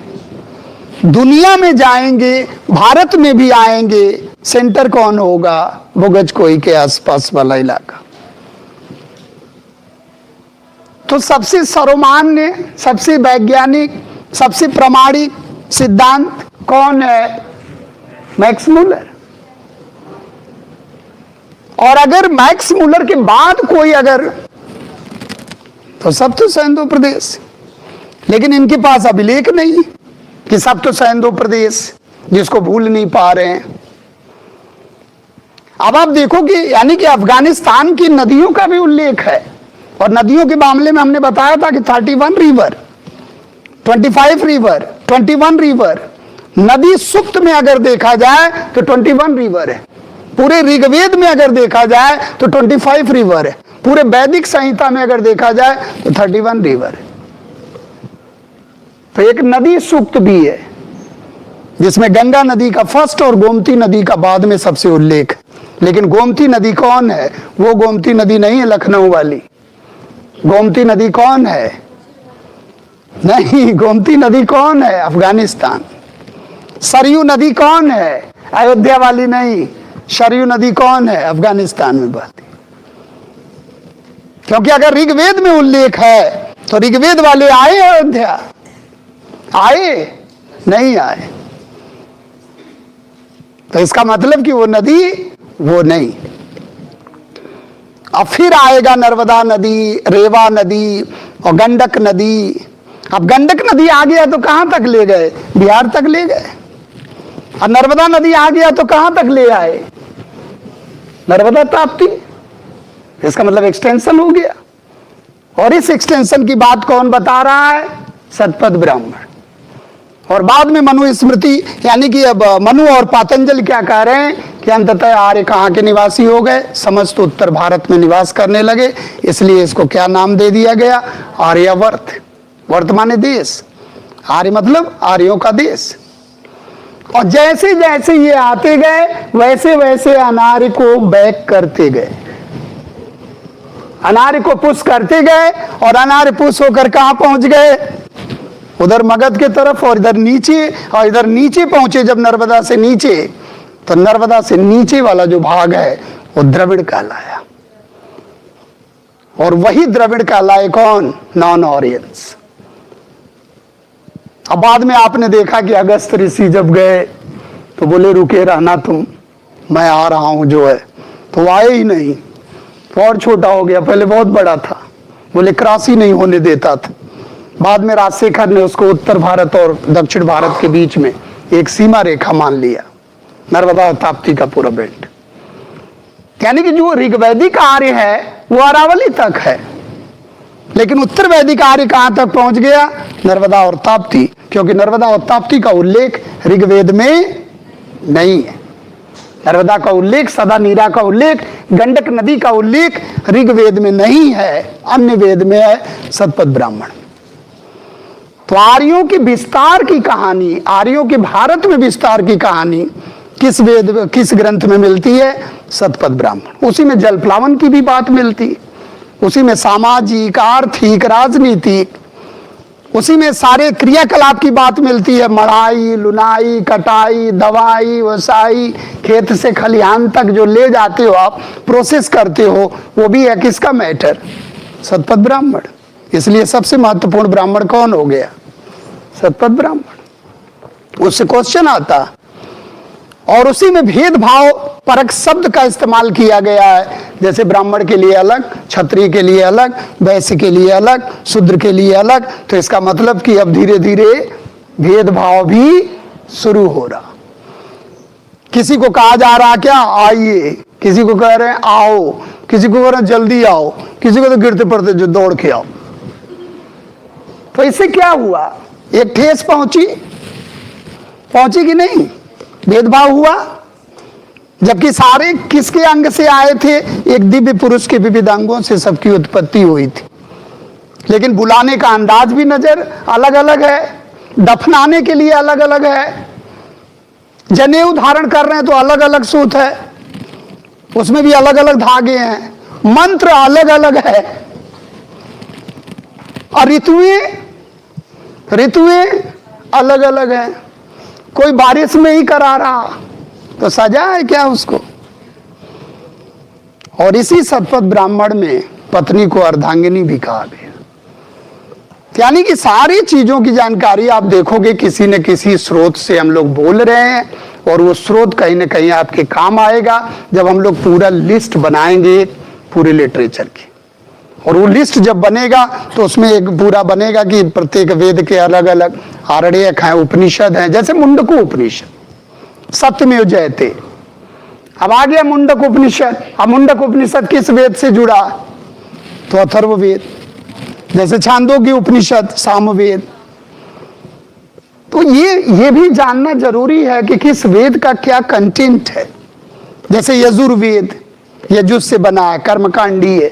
दुनिया में जाएंगे, भारत में भी आएंगे। सेंटर कौन होगा? बोगजकोई के आसपास वाला इलाका। तो सबसे सर्वमान्य, सबसे वैज्ञानिक, सबसे प्रामाणिक सिद्धांत कौन है? Max Muller. और अगर मैक्स मूलर के बाद कोई अगर, तो सप्त सैंधो प्रदेश। लेकिन इनके पास अभिलेख नहीं कि सप्त सैंधो प्रदेश, जिसको भूल नहीं पा रहे हैं। अब आप देखो कि यानी कि अफगानिस्तान की नदियों का भी उल्लेख है। और नदियों के मामले में हमने बताया था कि 31 रिवर, 25 रिवर, 21 रिवर। नदी सुक्त में अगर देखा जाए तो 21 रिवर है। पूरे ऋग्वेद में अगर देखा जाए तो 25 रिवर है। पूरे वैदिक संहिता में अगर देखा जाए तो 31 रिवर है। तो एक नदी सूक्त भी है जिसमें गंगा नदी का फर्स्ट और गोमती नदी का बाद में सबसे उल्लेख। लेकिन गोमती नदी कौन है? वो गोमती नदी नहीं है लखनऊ वाली। गोमती नदी कौन है? नहीं, गोमती नदी कौन है? अफगानिस्तान। सरयू नदी कौन है? अयोध्या वाली नहीं। सरयू नदी कौन है? अफगानिस्तान में बहती। क्योंकि अगर ऋग्वेद में उल्लेख है तो ऋग्वेद वाले आए अयोध्या? आए? नहीं आए। तो इसका मतलब कि वो नदी वो नहीं। अब फिर आएगा नर्मदा नदी, रेवा नदी और गंडक नदी। अब गंडक नदी आ गया तो कहां तक ले गए? बिहार तक ले गए। और नर्मदा नदी आ गया तो कहां तक ले आए? नर्मदा ताप्ती। इसका मतलब एक्सटेंशन हो गया। और इस एक्सटेंशन की बात कौन बता रहा है? सतपथ ब्राह्मण। और बाद में मनु स्मृति, यानी कि अब मनु और पातंजलि क्या कह रहे हैं कि अंततः आर्य कहाँ के निवासी हो गए? समस्त उत्तर भारत में निवास करने लगे। इसलिए इसको क्या नाम दे दिया गया? आर्यावर्त। वर्तमान देश। आर्य मतलब आर्यों का देश। और जैसे जैसे ये आते गए वैसे वैसे अनार्य को बैक करते गए, अनार्य को पुश करते गए। और अनार्य पुश होकर कहां पहुंच गए? उधर मगध के तरफ और इधर नीचे। और इधर नीचे पहुंचे जब नर्मदा से नीचे, तो नर्मदा से नीचे वाला जो भाग है वो द्रविड़ कहलाया। और वही द्रविड़ कहलाए कौन? नॉन ऑरियंस। अब बाद में आपने देखा कि अगस्त ऋषि जब गए तो बोले रुके रहना तुम, मैं आ रहा हूं जो है। तो वो आए ही नहीं, तो और छोटा हो गया। पहले बहुत बड़ा था, बोले क्रॉस ही नहीं होने देता था। बाद में राजशेखर ने उसको उत्तर भारत और दक्षिण भारत के बीच में एक सीमा रेखा मान लिया, नर्मदा ताप्ती का पूरा बेल्ट। यानी कि जो ऋग्वैदिक आर्य है वो अरावली तक है, लेकिन उत्तर वैदिक आर्य कहां तक पहुंच गया? नर्मदा और ताप्ती। क्योंकि नर्मदा और ताप्ती का उल्लेख ऋग्वेद में नहीं है। नर्मदा का उल्लेख, सदा नीरा का उल्लेख, गंडक नदी का उल्लेख ऋग्वेद में नहीं है, अन्य वेद में है, सतपथ ब्राह्मण। तो आर्यों की विस्तार की कहानी, आर्यों के भारत में विस्तार की कहानी किस वेद, किस ग्रंथ में मिलती है? सतपथ ब्राह्मण। उसी में जल प्लावन की भी बात मिलती, उसी में सामाजिक, आर्थिक, राजनीतिक, उसी में सारे क्रियाकलाप की बात मिलती है। मढ़ाई, लुनाई, कटाई, दवाई, वसाई, खेत से खलिहान तक जो ले जाते हो आप, प्रोसेस करते हो, वो भी है किसका मैटर? सतपथ ब्राह्मण। इसलिए सबसे महत्वपूर्ण ब्राह्मण कौन हो गया? सतपथ ब्राह्मण। उससे क्वेश्चन आता। और उसी में भेदभाव परक शब्द का इस्तेमाल किया गया है। जैसे ब्राह्मण के लिए अलग, क्षत्रिय के लिए अलग, वैश्य के लिए अलग, शूद्र के लिए अलग। तो इसका मतलब कि अब धीरे धीरे भेदभाव भी शुरू हो रहा। किसी को कहा जा रहा क्या? आइए, किसी को कह रहे हैं आओ, किसी को कह रहे हैं जल्दी आओ, किसी को तो गिरते पड़ते जो दौड़ के आओ। तो इससे क्या हुआ? एक ठेस पहुंची कि नहीं? भेदभाव हुआ। जबकि सारे किसके अंग से आए थे? एक दिव्य पुरुष के विविध अंगों से सबकी उत्पत्ति हुई थी। लेकिन बुलाने का अंदाज भी नजर अलग अलग है, दफनाने के लिए अलग अलग है, जनेऊ धारण कर रहे हैं तो अलग अलग सूत है, उसमें भी अलग अलग धागे हैं, मंत्र अलग अलग है, और ऋतुएं अलग अलग हैं। कोई बारिश में ही करा रहा तो सजा है क्या उसको? और इसी शतपथ ब्राह्मण में पत्नी को अर्धांगिनी भी कहा गया। यानी कि सारी चीजों की जानकारी आप देखोगे किसी न किसी स्रोत से हम लोग बोल रहे हैं, और वो स्रोत कहीं ना कहीं आपके काम आएगा जब हम लोग पूरा लिस्ट बनाएंगे पूरे लिटरेचर की। और वो लिस्ट जब बनेगा तो उसमें एक पूरा बनेगा कि प्रत्येक वेद के अलग अलग आरण्यक हैं, उपनिषद हैं, जैसे मुंडको उपनिषद, सत्यमेव जयते। अब आ गया मुंडक उपनिषद। अब मुंडक उपनिषद किस वेद से जुड़ा? तो अथर्ववेद। जैसे छांदोग्य उपनिषद सामवेद। तो ये भी जानना जरूरी है कि किस वेद का क्या कंटेंट है। जैसे यजुर्वेद, यजुस से बना है, कर्मकांडी है।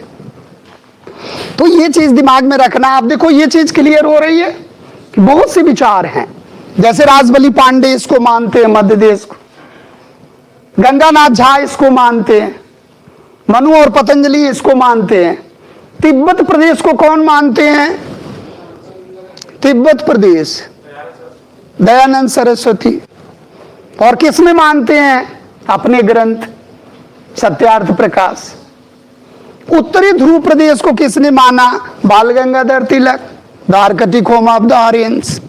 तो ये चीज दिमाग में रखना। आप देखो ये चीज क्लियर हो रही है कि बहुत से विचार हैं। जैसे राजबली पांडे इसको मानते हैं मध्य देश को, गंगानाथ झा इसको मानते हैं, मनु और पतंजलि इसको मानते हैं। तिब्बत प्रदेश को कौन मानते हैं? तिब्बत प्रदेश दयानंद सरस्वती। और किसमें मानते हैं? अपने ग्रंथ सत्यार्थ प्रकाश। उत्तरी ध्रुव प्रदेश को किसने माना? Bal Gangadhar Tilak, the Arctic home of the Aryans.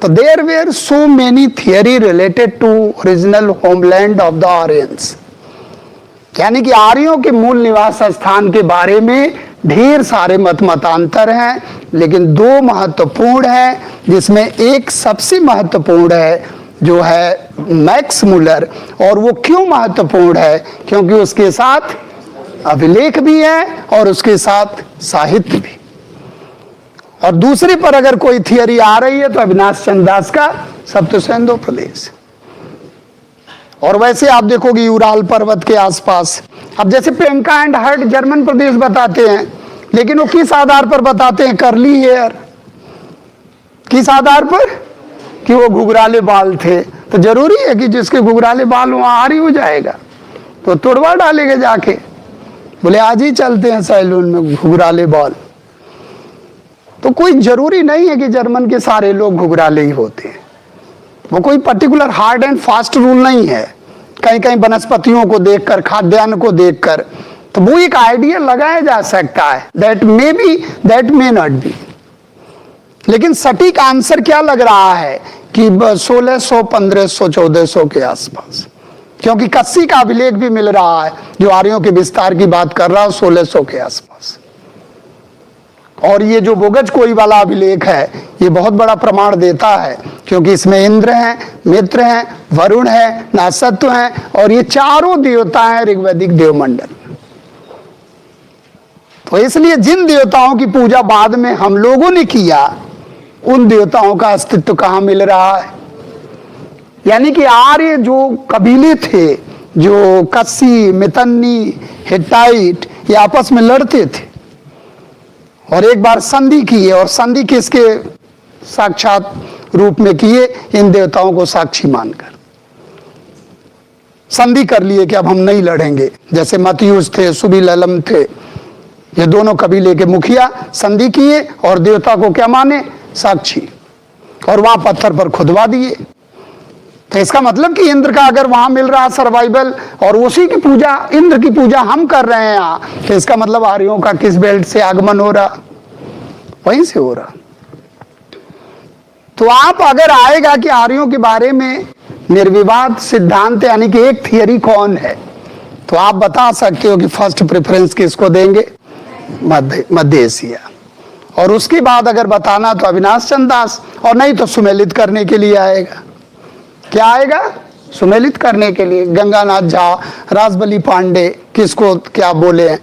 तो there were so many theory related to original homeland of the Aryans. यानी कि आर्यों के मूल निवास स्थान के बारे में ढेर सारे मतांतर हैं, लेकिन दो महत्वपूर्ण हैं, जिसमें एक सबसे महत्वपूर्ण है जो है मैक्स मुलर। और वो क्यों महत्वपूर्ण है? क्योंकि उसके साथ अभिलेख भी है और उसके साथ साहित्य भी। और दूसरे पर अगर कोई थियरी आ रही है तो अविनाश चंद्र दास का सप्तसेंदो प्रदेश। और वैसे आप देखोगे यूराल पर्वत के आसपास। अब जैसे पेंका एंड हर्ट जर्मन प्रदेश बताते हैं, लेकिन वो किस आधार पर बताते हैं? Curly hair. किस आधार पर? कि वो घुघराले बाल थे। तो जरूरी है कि जिसके घुघराले बाल वहां आरी हो जाएगा तो तोड़वा डालेगा जाके, बोले आज ही चलते हैं सैलून में घुघराले बाल। तो कोई जरूरी नहीं है कि जर्मन के सारे लोग घुघराले ही होते हैं। वो कोई particular hard and fast rule नहीं है। कहीं कहीं वनस्पतियों को देखकर, खाद्यान्न को देखकर, तो वो एक आइडिया लगाया जा सकता है। That may be, that may not be. लेकिन सटीक आंसर क्या लग रहा है कि 1600, 1500, 1400 के आसपास, क्योंकि कस्सी का अभिलेख भी मिल रहा है जो आर्यों के विस्तार की बात कर रहा है 1600 के आसपास। और ये जो बोगज कोई वाला अभिलेख है ये बहुत बड़ा प्रमाण देता है, क्योंकि इसमें इंद्र हैं, मित्र हैं, वरुण है, नासत्व हैं, और ये चारों देवता हैं ऋग्वैदिक देवमंडल। तो इसलिए जिन देवताओं की पूजा बाद में हम लोगों ने किया, उन देवताओं का अस्तित्व कहाँ मिल रहा है? यानी कि आर्य जो कबीले थे, जो कस्सी, मितन्नी, हिट्टाइट, ये आपस में लड़ते थे और एक बार संधि किए। और संधि किसके साक्षात रूप में किए? इन देवताओं को साक्षी मानकर संधि कर लिए कि अब हम नहीं लड़ेंगे। जैसे मतियुस थे, सुबिललम थे, ये दोनों कबीले के मुखिया संधि किए और देवता को क्या माने? साक्षी। और वहां पत्थर पर खुदवा दिए। तो इसका मतलब कि इंद्र का अगर वहां मिल रहा सर्वाइवल और उसी की पूजा, इंद्र की पूजा हम कर रहे हैं यहाँ, तो इसका मतलब आर्यों का किस बेल्ट से आगमन हो रहा? वहीं से हो रहा। तो आप अगर आएगा कि आर्यों के बारे में निर्विवाद सिद्धांत यानी कि एक थियरी कौन है, तो आप बता सकते हो कि फर्स्ट प्रेफरेंस किसको देंगे? मध्य एशिया। और उसके बाद अगर बताना तो अविनाश चंद्र दास, और नहीं तो सुमेलित करने के लिए आएगा। क्या आएगा? सुमेलित करने के लिए। गंगानाथ झा, राजबली पांडे, किसको क्या बोले हैं?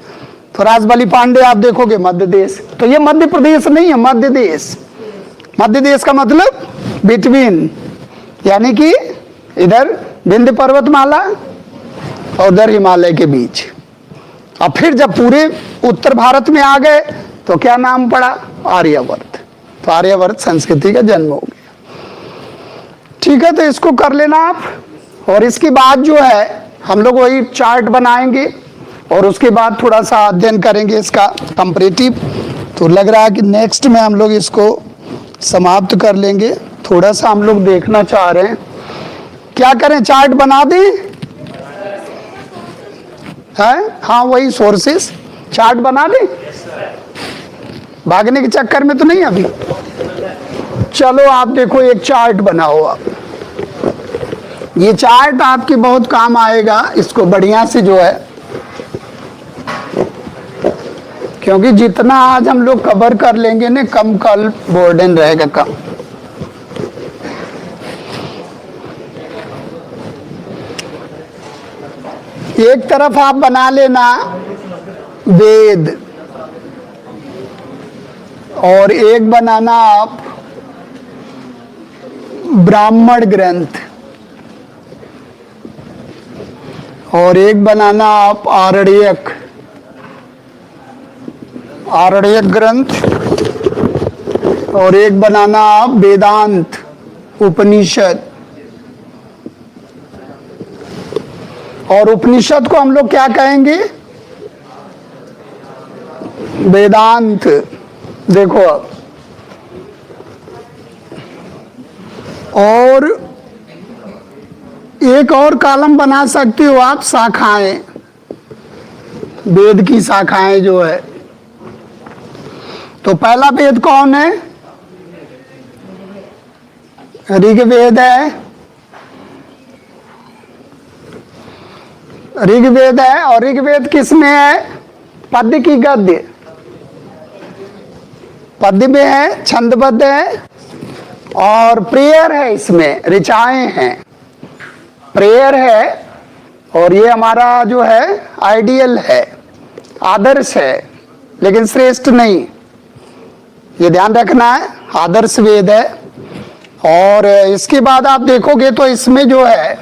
तो राजबली पांडे आप देखोगे मध्य देश, तो ये मध्य प्रदेश नहीं है, मध्य देश। मध्य देश का मतलब बिटवीन, यानी कि इधर विंध्य पर्वतमाला और उधर हिमालय के बीच। और फिर जब पूरे उत्तर भारत में आ गए तो क्या नाम पड़ा? आर्यावर्त। तो आर्यावर्त संस्कृति का जन्म हो गया। ठीक है, तो इसको कर लेना आप। और इसके बाद जो है हम लोग वही चार्ट बनाएंगे और उसके बाद थोड़ा सा अध्ययन करेंगे इसका कंपैरेटिव। तो लग रहा है कि नेक्स्ट में हम लोग इसको समाप्त कर लेंगे। थोड़ा सा हम लोग देखना चाह रहे हैं, क्या करें, चार्ट बना दें? है, हाँ वही सोर्सेस चार्ट बना दें, भागने के चक्कर में तो नहीं अभी। चलो आप देखो, एक चार्ट बनाओ आप। ये चार्ट आपके बहुत काम आएगा, इसको बढ़िया से जो है, क्योंकि जितना आज हम लोग कवर कर लेंगे ना, कम कल बोर्डन रहेगा कम। एक तरफ आप बना लेना वेद और एक बनाना आप ब्राह्मण ग्रंथ और एक बनाना आप आरण्यक ग्रंथ और एक बनाना आप वेदांत उपनिषद। और उपनिषद को हम लोग क्या कहेंगे? वेदांत। देखो अब, और एक और कॉलम बना सकते हो आप, शाखाएं, वेद की शाखाएं जो है। तो पहला वेद कौन है? ऋग्वेद है, ऋग्वेद है। और ऋग्वेद किसमें है? पद्य की गद्य, पद्य में है, छंदबद्ध है और प्रेयर है, इसमें ऋचाएं हैं, प्रेयर है। और ये हमारा जो है आइडियल है, आदर्श है, लेकिन श्रेष्ठ नहीं, ये ध्यान रखना है, आदर्श वेद है। और इसके बाद आप देखोगे तो इसमें जो है,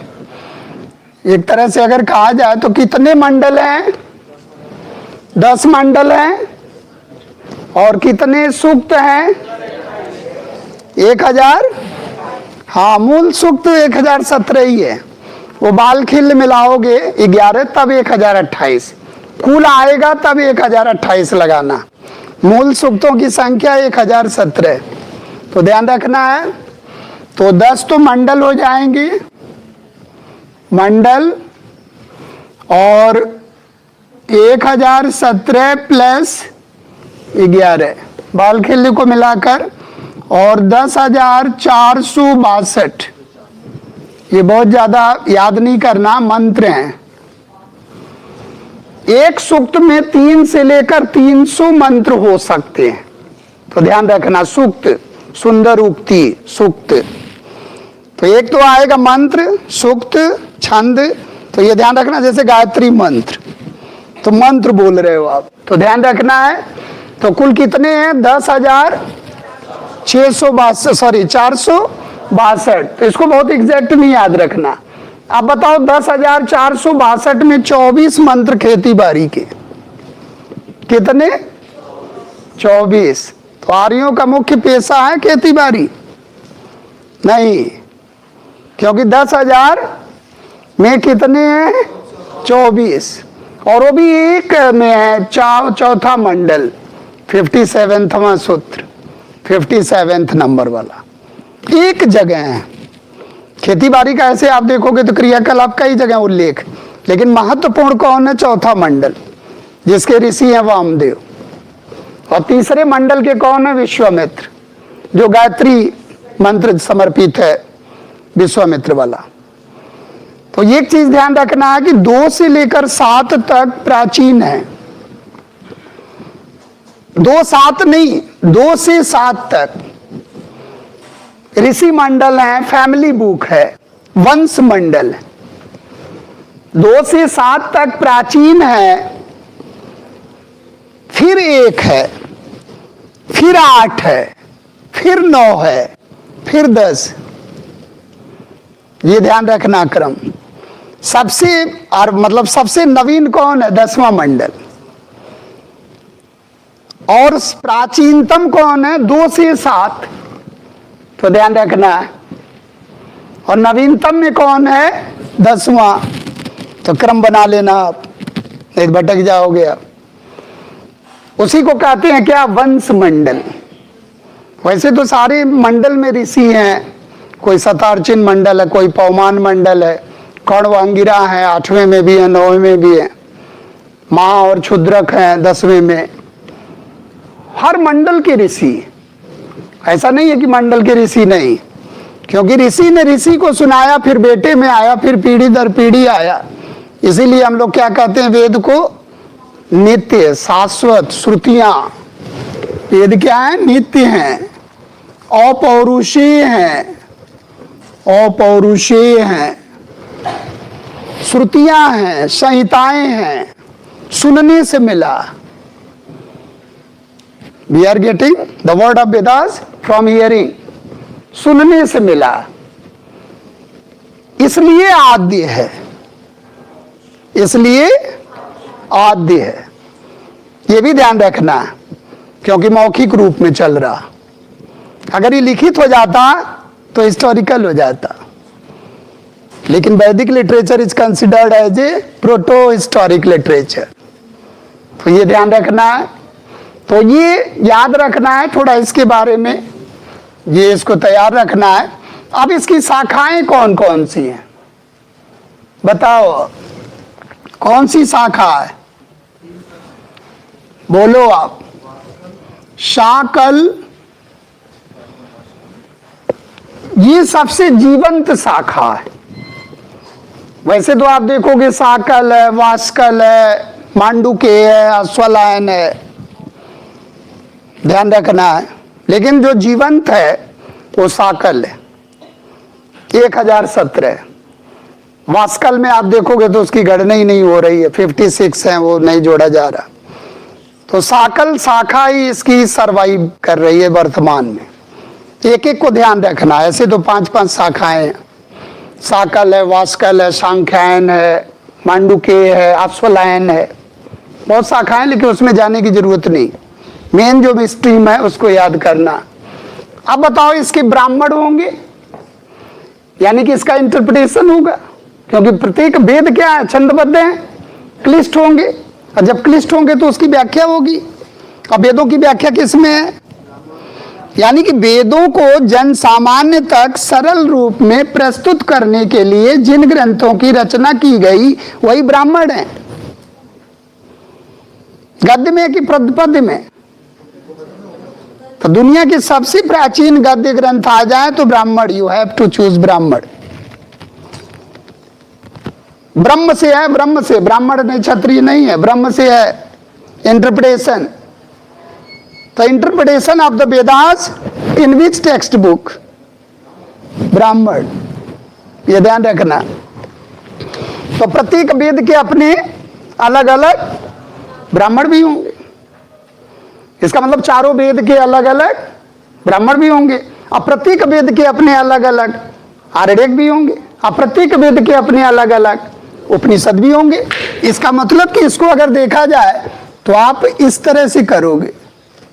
एक तरह से अगर कहा जाए तो कितने मंडल हैं? 10 मंडल हैं। और कितने सूक्त हैं? 1000। हाँ, मूल सूक्त 1017 ही है। वो बाल खिल मिलाओगे 11, तब 1028 कुल आएगा, तब 1028 लगाना। मूल सूक्तों की संख्या 1017, तो ध्यान रखना है। तो 10 तो मंडल हो जाएंगे, मंडल, और 1017 प्लस 11 बालखिल्य को मिलाकर, और 10,462। ये बहुत ज्यादा याद नहीं करना, मंत्र हैं। एक सूक्त में 3 से लेकर 300 मंत्र हो सकते हैं, तो ध्यान रखना। सूक्त, सुंदर उक्ति, सूक्त। तो एक तो आएगा मंत्र, सूक्त, छंद। तो ये ध्यान रखना, जैसे गायत्री मंत्र, तो मंत्र बोल रहे हो आप, तो ध्यान रखना है। तो कुल कितने हैं? 462। तो इसको बहुत एग्जैक्ट नहीं याद रखना। अब बताओ, 10,462 में 24 मंत्र खेती बाड़ी के, कितने? 24। तो आर्यों का मुख्य पेशा है खेती बाड़ी? नहीं, क्योंकि 10,000 में कितने हैं? 24। और वो भी एक में है, चौथा मंडल, 57वां सूत्र, 57th नंबर वाला, एक जगह है। खेती बाड़ी का ऐसे आप देखोगे तो क्रियाकलाप कई जगह उल्लेख, लेकिन महत्वपूर्ण कौन है? चौथा मंडल, जिसके ऋषि हैं वामदेव। और तीसरे मंडल के कौन है? विश्वामित्र, जो गायत्री मंत्र समर्पित है, विश्वामित्र वाला। तो एक चीज ध्यान रखना है कि 2 से लेकर 7 तक प्राचीन है। 2-7 नहीं, 2 से 7 तक ऋषि मंडल है, फैमिली बुक है, वंश मंडल 2 से 7 तक प्राचीन है, फिर 1 है, फिर 8 है, फिर 9 है, फिर 10। ये ध्यान रखना क्रम। सबसे और मतलब सबसे नवीन कौन है? 10वां मंडल। और प्राचीनतम कौन है? 2 से 7। तो ध्यान रखना है। और नवीनतम में कौन है? 10वां। तो क्रम बना लेना आप, नहीं भटक जाओगे आप। उसी को कहते हैं क्या? वंश मंडल। वैसे तो सारे मंडल में ऋषि हैं, कोई शतार्चिन मंडल है, कोई पवमान मंडल है, कर्ण व अंगिरा है, 8वें में भी है, 9वें में भी है, महा और क्षुद्रक हैं 10वें में। हर मंडल के ऋषि, ऐसा नहीं है कि मंडल के ऋषि नहीं, क्योंकि ऋषि ने ऋषि को सुनाया, फिर बेटे में आया, फिर पीढ़ी दर पीढ़ी आया। इसीलिए हम लोग क्या कहते हैं? वेद को नित्य शाश्वत श्रुतियां। वेद क्या है? नित्य हैं, अपौरुषेय हैं, अपौरुषेय हैं, श्रुतियां हैं, संहिताएं हैं, सुनने से मिला। We are getting the word of Vedas from hearing, सुनने से मिला, इसलिए आद्य है, इसलिए आद्य है। ये भी ध्यान रखना, क्योंकि मौखिक रूप में चल रहा। अगर ये लिखित हो जाता तो हिस्टोरिकल हो जाता, लेकिन Vedic literature is considered as a proto historic literature. तो ये ध्यान रखना है। तो ये याद रखना है थोड़ा इसके बारे में, ये इसको तैयार रखना है। अब इसकी शाखाएं कौन कौन सी हैं? बताओ, कौन सी शाखा है? बोलो आप। शाकल, ये सबसे जीवंत शाखा है। वैसे तो आप देखोगे शाकल है, वास्कल है, मांडुके है, अश्वलायन है, ध्यान रखना है। लेकिन जो जीवंत है वो शाकल है, 1017। वास्कल में आप देखोगे तो उसकी गणना ही नहीं हो रही है, 56 है, वो नहीं जोड़ा जा रहा। तो शाकल शाखा ही इसकी सरवाइव कर रही है वर्तमान में। एक एक को ध्यान रखना है। ऐसे तो 5-5 शाखाएं हैं। शाकल है, वास्कल है, सांख्यायन है, मांडुके है, अश्वलायन है, बहुत शाखाएं, लेकिन उसमें जाने की जरूरत नहीं। मेन जो स्ट्रीम है उसको याद करना। अब बताओ, इसके ब्राह्मण होंगे, यानी कि इसका इंटरप्रिटेशन होगा, क्योंकि प्रत्येक वेद क्या है? छंदबद्ध है, क्लिष्ट होंगे। और जब क्लिष्ट होंगे तो उसकी व्याख्या होगी। अब वेदों की व्याख्या किसमें है? यानी कि वेदों को जन सामान्य तक सरल रूप में प्रस्तुत करने के लिए जिन ग्रंथों की रचना की गई वही ब्राह्मण है। गद्य में कि पद्य में? तो दुनिया की सबसे प्राचीन गद्य ग्रंथ आ जाए तो ब्राह्मण, यू हैव टू चूज ब्राह्मण। ब्रह्म से है, ब्रह्म से, ब्राह्मण नहीं, क्षत्रिय नहीं है, ब्रह्म से है इंटरप्रिटेशन। तो interpretation of the Vedas in which text book? ब्राह्मण, ये ध्यान रखना। तो प्रत्येक वेद के अपने अलग अलग ब्राह्मण भी होंगे। इसका मतलब चारों वेद के अलग अलग ब्राह्मण भी होंगे, और प्रत्येक वेद के अपने अलग अलग आरण्यक भी होंगे, और प्रत्येक वेद के अपने अलग अलग उपनिषद भी होंगे। इसका मतलब कि इसको अगर देखा जाए तो आप इस तरह से करोगे।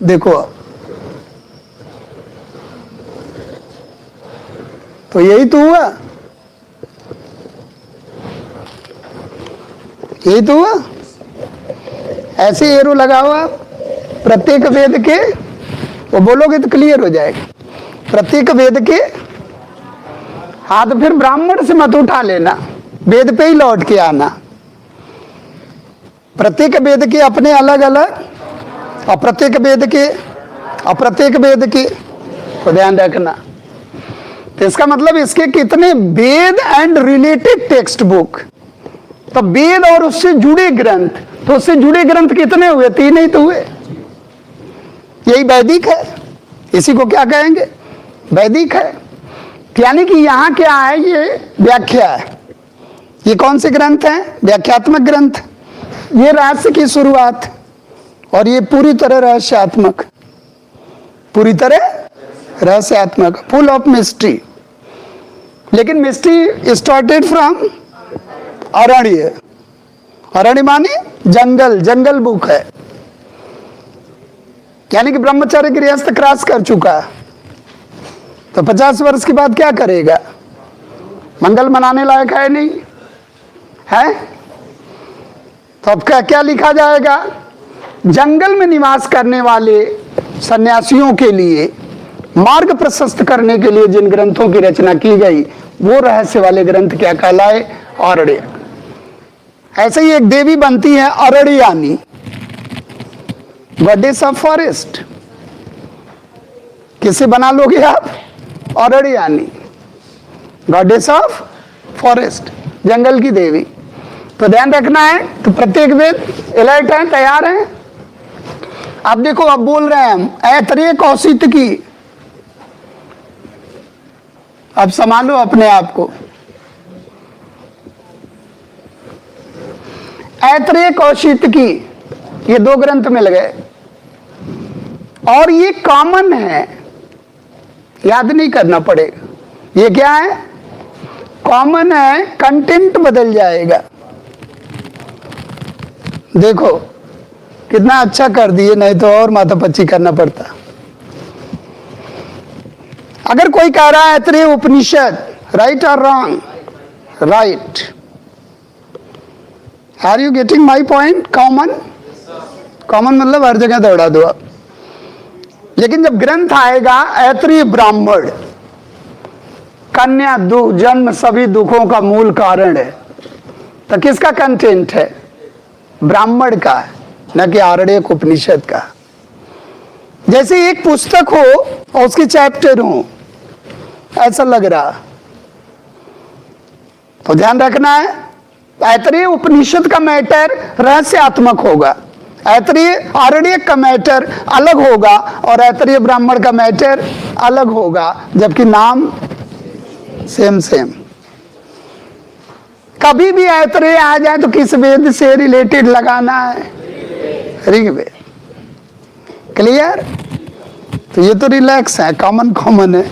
देखो, तो यही तो हुआ, यही तो हुआ। ऐसे एरो लगा हुआ, प्रत्येक वेद के, वो बोलोगे तो क्लियर हो जाएगा। प्रत्येक वेद के, हाँ, तो फिर ब्राह्मण से मत उठा लेना, वेद पे ही लौट के आना। प्रत्येक वेद के अपने अलग अलग, और प्रत्येक वेद के, और प्रत्येक वेद के, तो ध्यान रखना। तो इसका मतलब इसके कितने वेद एंड रिलेटेड टेक्स्ट बुक, तो वेद और उससे जुड़े ग्रंथ, तो उससे जुड़े ग्रंथ कितने हुए? 3 ही तो हुए। यही वैदिक है, इसी को क्या कहेंगे? वैदिक है। यानी कि यहां क्या है, ये व्याख्या है। ये कौन से ग्रंथ हैं? व्याख्यात्मक ग्रंथ। ये रहस्य की शुरुआत और ये पूरी तरह रहस्यात्मक, पूरी तरह रहस्यात्मक, फुल ऑफ मिस्ट्री। लेकिन मिस्ट्री स्टार्टेड फ्रॉम अरण्य। अरण्य माने जंगल, जंगल बुक है। यानी कि ब्रह्मचर्य गृहस्थ क्रॉस कर चुका है, तो 50 वर्ष के बाद क्या करेगा? मंगल मनाने लायक है नहीं है? तो अब क्या क्या लिखा जाएगा? जंगल में निवास करने वाले सन्यासियों के लिए मार्ग प्रशस्त करने के लिए जिन ग्रंथों की रचना की गई, वो रहस्य वाले ग्रंथ क्या कहलाए? अरण्य। ऐसे ही एक देवी बनती है अरण्यानी, गॉडेस ऑफ फॉरेस्ट। किसे बना लोगे आप? अरण्यानी, गॉडेस ऑफ फॉरेस्ट, जंगल की देवी। तो ध्यान रखना है। तो प्रत्येक वेद अलर्ट है, तैयार है। अब देखो, अब बोल रहे हैं हम ऐतरेय कौशिकी। अब संभालो अपने आप को। ऐतरेय कौशिकी, ये 2 ग्रंथ मिल गए और ये कॉमन है, याद नहीं करना पड़ेगा। ये क्या है? कॉमन है, कंटेंट बदल जाएगा। देखो कितना अच्छा कर दिए, नहीं तो और माथापच्ची करना पड़ता। अगर कोई कह रहा है ऐतरेय उपनिषद, राइट और wrong? Right. Are you getting my point? Common, common मतलब हर जगह दौड़ा दो आप। लेकिन जब ग्रंथ आएगा ऐतरेय ब्राह्मण, कन्या दुख जन्म सभी दुखों का मूल कारण है, तो किसका कंटेंट है? ब्राह्मण का, न कि आरण्यक उपनिषद का। जैसे एक पुस्तक हो और उसके चैप्टर हो, ऐसा लग रहा। तो ध्यान रखना है, ऐतरेय उपनिषद का मैटर रहस्यात्मक होगा, ऐतरेय आरण्यक का मैटर अलग होगा और ऐतरेय ब्राह्मण का मैटर अलग होगा, जबकि नाम सेम सेम। कभी भी ऐतरेय आ जाए तो किस वेद से रिलेटेड लगाना है? ऋग्वेद। क्लियर? तो ये तो रिलैक्स है, कॉमन कॉमन है।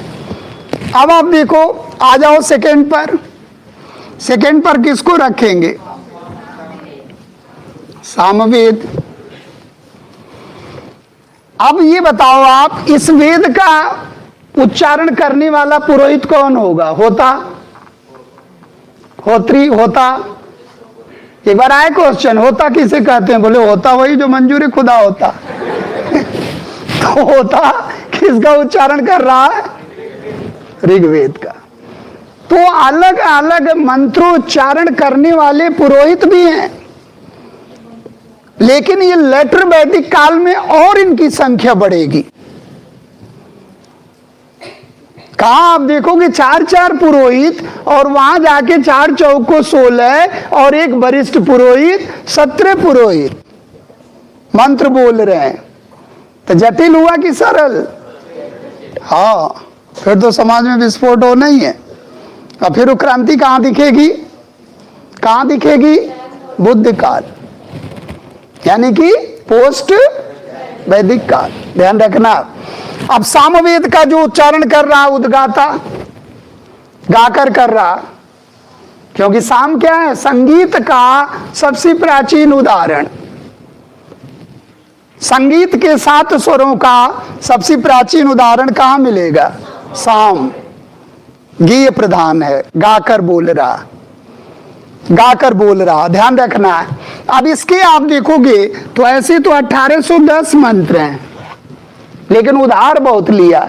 अब आप देखो, आ जाओ सेकंड पर। सेकंड पर किसको रखेंगे? सामवेद। अब ये बताओ आप, इस वेद का उच्चारण करने वाला पुरोहित कौन होगा? होता, होत्री, होता। एक बार आए क्वेश्चन, होता किसे कहते हैं? बोले होता वही जो मंजूर खुदा होता। तो होता किसका उच्चारण कर रहा है? ऋग्वेद का। तो अलग अलग मंत्रोच्चारण करने वाले पुरोहित भी हैं, लेकिन ये लेटर वैदिक काल में और इनकी संख्या बढ़ेगी। कहा आप देखोगे 4 पुरोहित, और वहां जाके 4 चौको 16 और एक वरिष्ठ पुरोहित, 17 पुरोहित मंत्र बोल रहे हैं। तो जटिल हुआ कि सरल? हाँ, फिर तो समाज में विस्फोट होना ही है। और फिर क्रांति कहां दिखेगी? कहां दिखेगी? बुद्ध काल, यानी कि पोस्ट वैदिक काल। ध्यान रखना। अब सामवेद का जो उच्चारण कर रहा उद्गाता, गाकर कर रहा, क्योंकि साम क्या है? संगीत का सबसे प्राचीन उदाहरण। संगीत के 7 स्वरों का सबसे प्राचीन उदाहरण कहां मिलेगा? साम। गीय प्रधान है, गाकर बोल रहा, गाकर बोल रहा। ध्यान रखना है। अब इसके आप देखोगे तो ऐसे तो 1810 मंत्र हैं, लेकिन उधार बहुत लिया,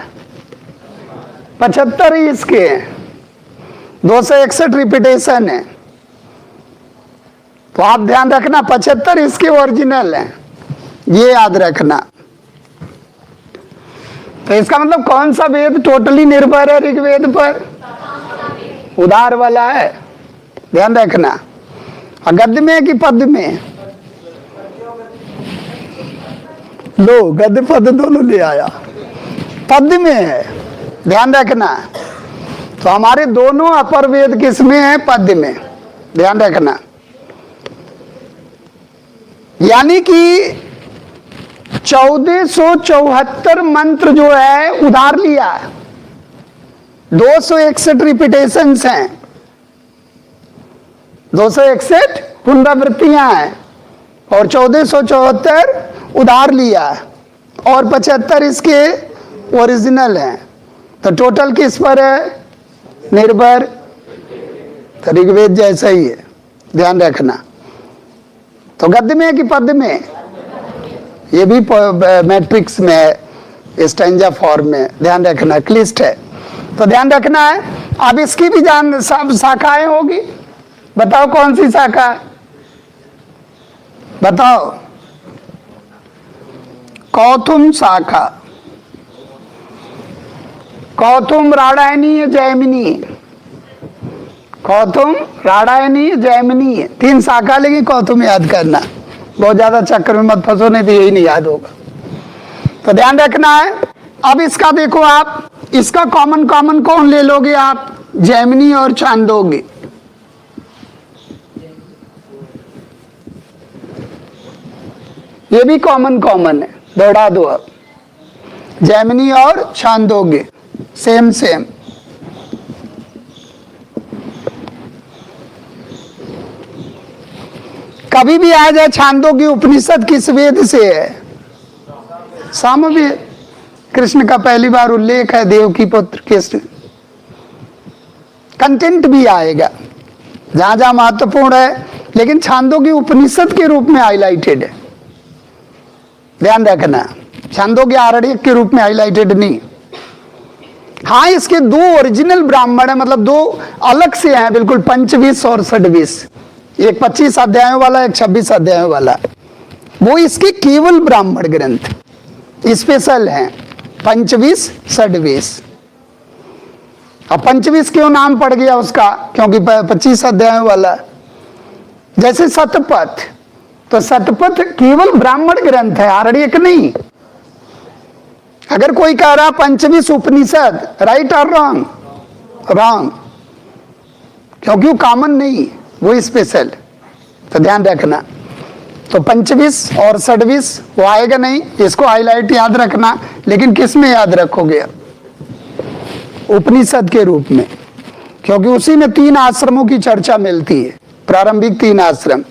75 ही इसके हैं, 261 रिपीटेशन है। तो आप ध्यान रखना, 75 इसके ओरिजिनल हैं, ये याद रखना। तो इसका मतलब कौन सा वेद टोटली निर्भर है ऋग्वेद पर? उधार वाला है। ध्यान रखना। गद्य में कि पद में? लो, गद्य पद दोनों ले आया, पद में है। ध्यान रखना। तो हमारे दोनों अपर वेद किसमें है? पद्य में, ध्यान रखना। यानी कि 1474 मंत्र जो है उधार लिया, 261 रिपीटेशंस हैं, 261 पुनरावृत्तियां हैं और 1474 उधार लिया और 75 इसके ओरिजिनल हैं। तो टोटल किस पर है? निर्भर। तो ऋग्वेद जैसा ही है, ध्यान रखना। तो गद्य में है कि पद्य में? ये भी मैट्रिक्स में है, स्टैंजा फॉर्म में, ध्यान रखना, क्लिष्ट है। तो ध्यान रखना है। अब इसकी भी जान सब शाखाएं होगी, बताओ कौन सी शाखा? बताओ। कौथुम शाखा, कौथुम, राडायनी, जैमिनी। कौथुम, राडायनी, जैमिनी, 3 शाखा, लेकिन कौथुम याद करना, बहुत ज्यादा चक्कर में मत फंसो, नहीं तो यही नहीं याद होगा। तो ध्यान रखना है। अब इसका देखो आप, इसका कॉमन कौन ले लोगे आप? जैमिनी और छांदोग्य। ये भी कॉमन है, दौड़ा दो अब। जैमिनी और छांदोग्य सेम। कभी भी आ जाए छांदोग्य उपनिषद किस वेद से है? सामवेद। कृष्ण का पहली बार उल्लेख है, देव की पुत्र कृष्ण। कंटेंट भी आएगा जहां जहां महत्वपूर्ण है, लेकिन छांदोग्य उपनिषद के रूप में हाईलाइटेड है, ध्यान रखना। छांदोग्य आरण्यक के रूप में हाईलाइटेड नहीं। हाँ, इसके 2 ओरिजिनल ब्राह्मण है, मतलब 2 अलग से हैं बिल्कुल, 25 और 26। एक 25 अध्यायों वाला, एक 26 अध्यायों वाला। वो इसके केवल ब्राह्मण ग्रंथ स्पेशल हैं, 25, 26। अब 25 क्यों नाम पड़ गया उसका? क्योंकि 25 अध्यायों वाला। जैसे शतपथ, तो शतपथ केवल ब्राह्मण ग्रंथ है, आरण्यक नहीं। अगर कोई कह रहा 25 उपनिषद, राइट और रॉन्ग? रॉन्ग, क्योंकि वो कॉमन नहीं, वो स्पेशल। तो ध्यान रखना। तो 25 और 26 वो आएगा नहीं, इसको हाईलाइट याद रखना। लेकिन किस में याद रखोगे? उपनिषद के रूप में, क्योंकि उसी में 3 आश्रमों की चर्चा मिलती है, प्रारंभिक 3 आश्रम।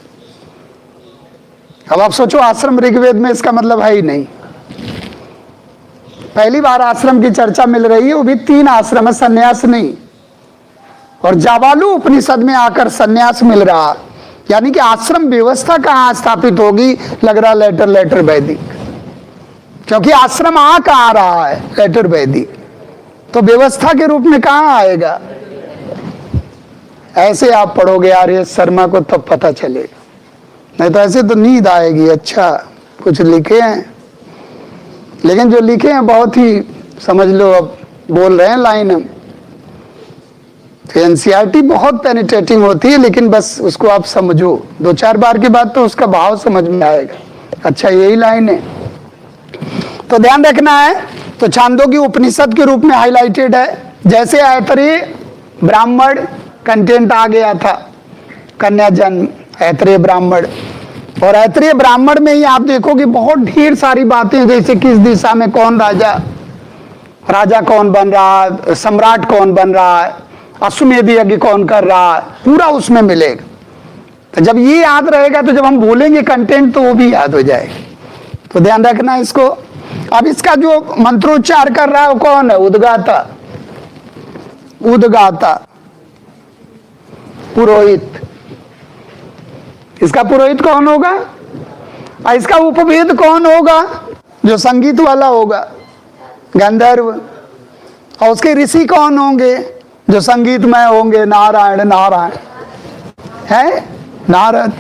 अब आप सोचो, आश्रम ऋग्वेद में, इसका मतलब है ही नहीं। पहली बार आश्रम की चर्चा मिल रही है, वो भी 3 आश्रम है, सन्यास नहीं। और जाबालू उपनिषद में आकर सन्यास मिल रहा, यानी कि आश्रम व्यवस्था कहाँ स्थापित होगी? लग रहा लेटर वैदिक, क्योंकि आश्रम कहाँ रहा है? लेटर वैदिक। तो व्यवस्था के रूप में कहाँ आएगा? ऐसे आप पढ़ोगे आर्य शर्मा को तब पता चलेगा, नहीं तो ऐसे तो नींद आएगी। अच्छा, कुछ लिखे हैं, लेकिन जो लिखे हैं बहुत ही, समझ लो, अब बोल रहे हैं लाइन हम। तो एनसीईआरटी बहुत पेनिट्रेटिंग होती है, लेकिन बस उसको आप समझो, 2-4 बार के बाद तो उसका भाव समझ में आएगा। अच्छा, यही लाइन है। तो ध्यान रखना है। तो छांदोग्य उपनिषद के रूप में हाईलाइटेड है। जैसे ऐतरेय ब्राह्मण कंटेंट आ गया था, कन्या जन्म, ऐतरेय ब्राह्मण। और ऐतरेय ब्राह्मण में ही आप देखोगे बहुत ढेर सारी बातें, जैसे किस दिशा में कौन राजा कौन बन रहा है, सम्राट कौन बन रहा है, अश्वमेध यज्ञ कौन कर रहा है, पूरा उसमें मिलेगा। तो जब ये याद रहेगा तो जब हम बोलेंगे कंटेंट तो वो भी याद हो जाएगा। तो ध्यान रखना इसको। अब इसका जो मंत्रोच्चार कर रहा है वो कौन है? उद्गाता, उद्गाता पुरोहित। इसका पुरोहित कौन होगा? और इसका उपवेद कौन होगा? जो संगीत वाला होगा, गंधर्व। और उसके ऋषि कौन होंगे? जो संगीतमय होंगे, नारायण नारायण है, नारद।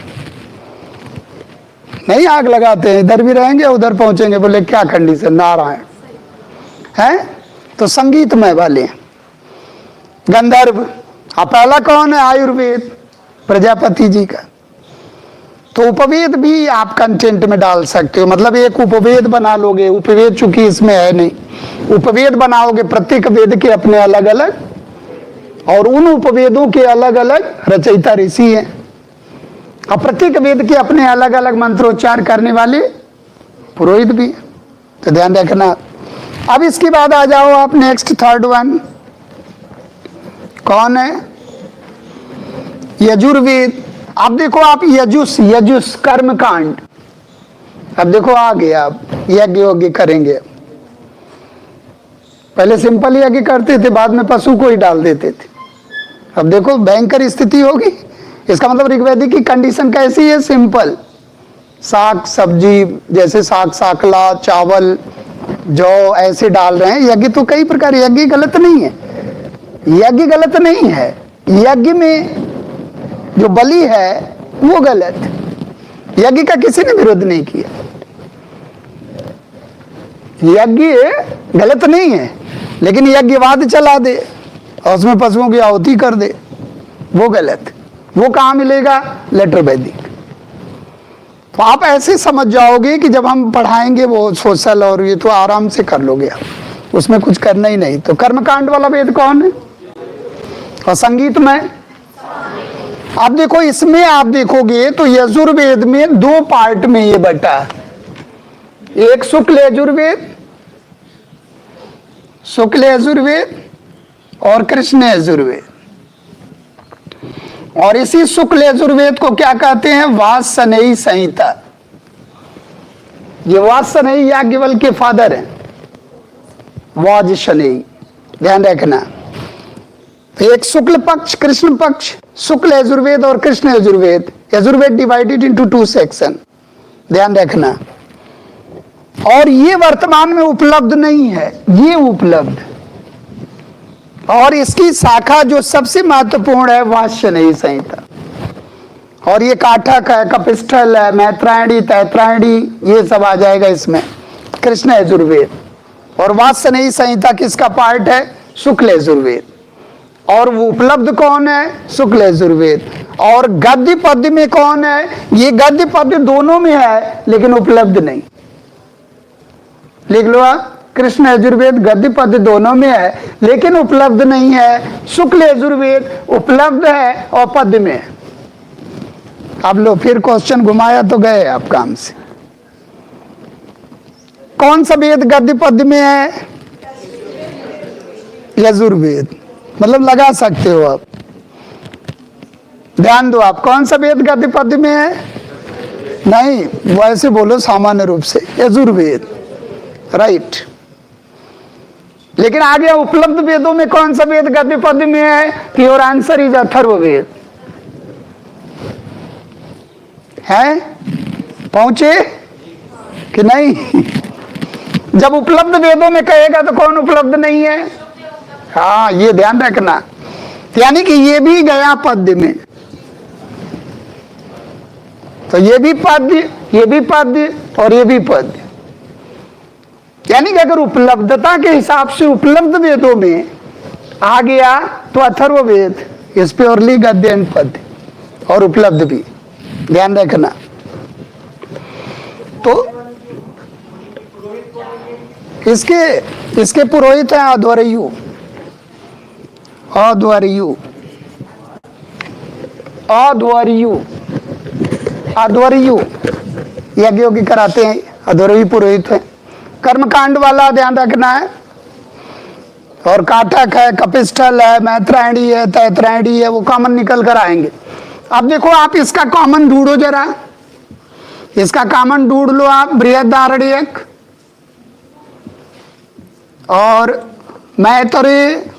नहीं आग लगाते हैं, इधर भी रहेंगे उधर पहुंचेंगे, बोले क्या कंडीशन, नारायण है। तो संगीतमय वाले गंधर्व। अब पहला कौन है? आयुर्वेद, प्रजापति जी का। तो उपवेद भी आप कंटेंट में डाल सकते हो, मतलब एक उपवेद बना लोगे। उपवेद चूंकि इसमें है नहीं, उपवेद बनाओगे, प्रत्येक वेद के अपने अलग अलग और उन उपवेदों के अलग अलग रचयिता ऋषि हैं। और प्रत्येक वेद के अपने अलग अलग मंत्रोच्चार करने वाले पुरोहित भी हैं। तो ध्यान रखना। अब इसके बाद आ जाओ आप नेक्स्ट थर्ड वन, कौन है? यजुर्वेद। अब देखो आप यजुस कर्म कांड। अब देखो आगे आप यज्ञ योग्य करेंगे। पहले सिंपल यज्ञ करते थे, बाद में पशु को ही डाल देते थे। अब देखो भयंकर स्थिति होगी। इसका मतलब ऋग्वेदिक की कंडीशन कैसी है? सिंपल। साग सब्जी, जैसे साग साकला, चावल, जौ ऐसे डाल रहे हैं। यज्ञ तो कई प्रकार, यज्ञ गलत नहीं है, यज्ञ गलत नहीं है। यज्ञ में जो बलि है वो गलत। यज्ञ का किसी ने विरोध नहीं किया, यज्ञ गलत नहीं है, लेकिन यज्ञवाद चला दे और उसमें पशुओं की आहुति कर दे, वो गलत। वो कहाँ मिलेगा? लेटर वैदिक। तो आप ऐसे समझ जाओगे कि जब हम पढ़ाएंगे वो सोशल और ये तो आराम से कर लोगे आप, उसमें कुछ करना ही नहीं। तो कर्मकांड वाला वेद कौन है? और संगीत में अब देखो, इसमें आप देखोगे तो यजुर्वेद में दो पार्ट में ये बटा है। एक शुक्ल यजुर्वेद, शुक्ल यजुर्वेद और कृष्ण यजुर्वेद। और इसी शुक्ल यजुर्वेद को क्या कहते हैं? वात्स्यनेयी संहिता। ये वात्स्यनेयी याज्ञवल्क्य के फादर हैं, वाजसनेयी, ध्यान रखना। एक शुक्ल पक्ष, कृष्ण पक्ष, शुक्ल यजुर्वेद और Krishna Yajurveda. Yajurveda divided into 2 section, ध्यान रखना। और ये वर्तमान में उपलब्ध नहीं है, ये उपलब्ध। और इसकी शाखा जो सबसे महत्वपूर्ण है वात्स्यनेयी संहिता। और ये काठक है, कपिस्थल है, मैत्रायणी, तैत्रायणी, ये सब आ जाएगा इसमें, कृष्ण यजुर्वेद। और वात्स्यनेयी संहिता किसका पार्ट है? शुक्ल यजुर्वेद। और वो उपलब्ध कौन है? शुक्ल यजुर्वेद। और गद्य पद्य में कौन है? ये गद्य पद्य दोनों में है लेकिन उपलब्ध नहीं। लिख लो आप, कृष्ण यजुर्वेद गद्य पद्य दोनों में है लेकिन उपलब्ध नहीं है। शुक्ल यजुर्वेद उपलब्ध है और पद्य में है। अब लो, फिर क्वेश्चन घुमाया तो गए आप काम से। कौन सा वेद गद्य पद्य में है? यजुर्वेद। मतलब लगा सकते हो आप, ध्यान दो आप। कौन सा वेद गद्य पद्य में है? नहीं, वैसे बोलो सामान्य रूप से यजुर्वेद, राइट। लेकिन आगे उपलब्ध वेदों में कौन सा वेद गद्य पद्य में है? Your answer is Atharvaveda. है पहुंचे कि नहीं? जब उपलब्ध वेदों में कहेगा तो कौन उपलब्ध नहीं है? हाँ, ये ध्यान रखना। यानी कि ये भी गया पद्य में, तो ये भी पद्य, ये भी पद्य और ये भी पद्य। यानी कि अगर उपलब्धता के हिसाब से उपलब्ध वेदों में आ गया तो अथर्ववेद इज प्योरली गद्य एंड पद्य, और उपलब्ध भी, ध्यान रखना। तो इसके पुरोहित हैं अध्वर्यु। अध्वर्यु, अध्वर्यु, अध्वर्यु यज्ञों की कराते हैं, अध्वर्यु पुरोहित है। कर्मकांड वाला ध्यान रखना है। और काठक है, कपिस्थल है, मैत्रायणी है, तैत्रायणी है, वो कॉमन निकल कर आएंगे। अब देखो आप इसका कॉमन ढूंढो जरा, इसका कॉमन ढूंढ लो आप। बृहदारण्यक और मैत्रेय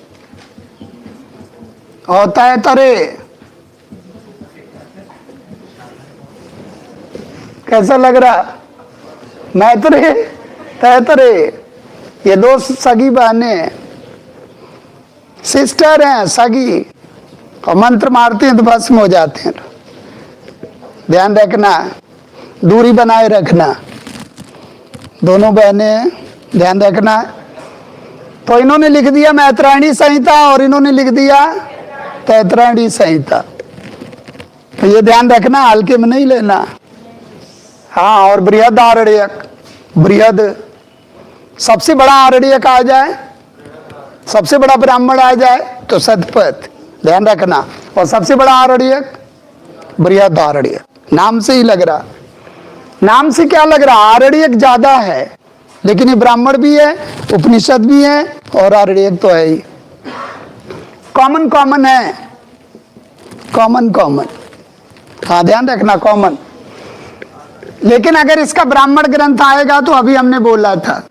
और तैत्तरेय, कैसा लग रहा? मैत्रेय तैत्तरेय, ये दो सगी बहनें, सिस्टर हैं, सगी, और मंत्र मारते हैं तो भस्म हो जाते हैं। ध्यान रखना, दूरी बनाए रखना, दोनों बहनें, ध्यान रखना। तो इन्होंने लिख दिया मैत्रायणी संहिता और इन्होंने लिख दिया तैत्रायणी संहिता। तो ये ध्यान रखना, हल्के में नहीं लेना। हाँ, और बृहद आरण्यक, बृहद सबसे बड़ा आरण्यक आ जाए, सबसे बड़ा ब्राह्मण आ जाए तो सतपथ, ध्यान रखना। और सबसे बड़ा आरण्यक बृहद आरण्यक, नाम से ही लग रहा, नाम से क्या लग रहा, आरण्यक ज्यादा है, लेकिन ये ब्राह्मण भी है, उपनिषद भी है और आरण्यक तो है ही। कॉमन कॉमन है, कॉमन कॉमन, हाँ ध्यान रखना कॉमन। लेकिन अगर इसका ब्राह्मण ग्रंथ आएगा तो अभी हमने बोला था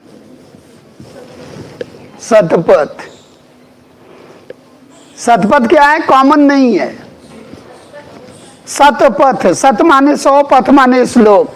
शतपथ, शतपथ क्या है, कॉमन नहीं है। शतपथ, शत माने 100, पथ माने श्लोक।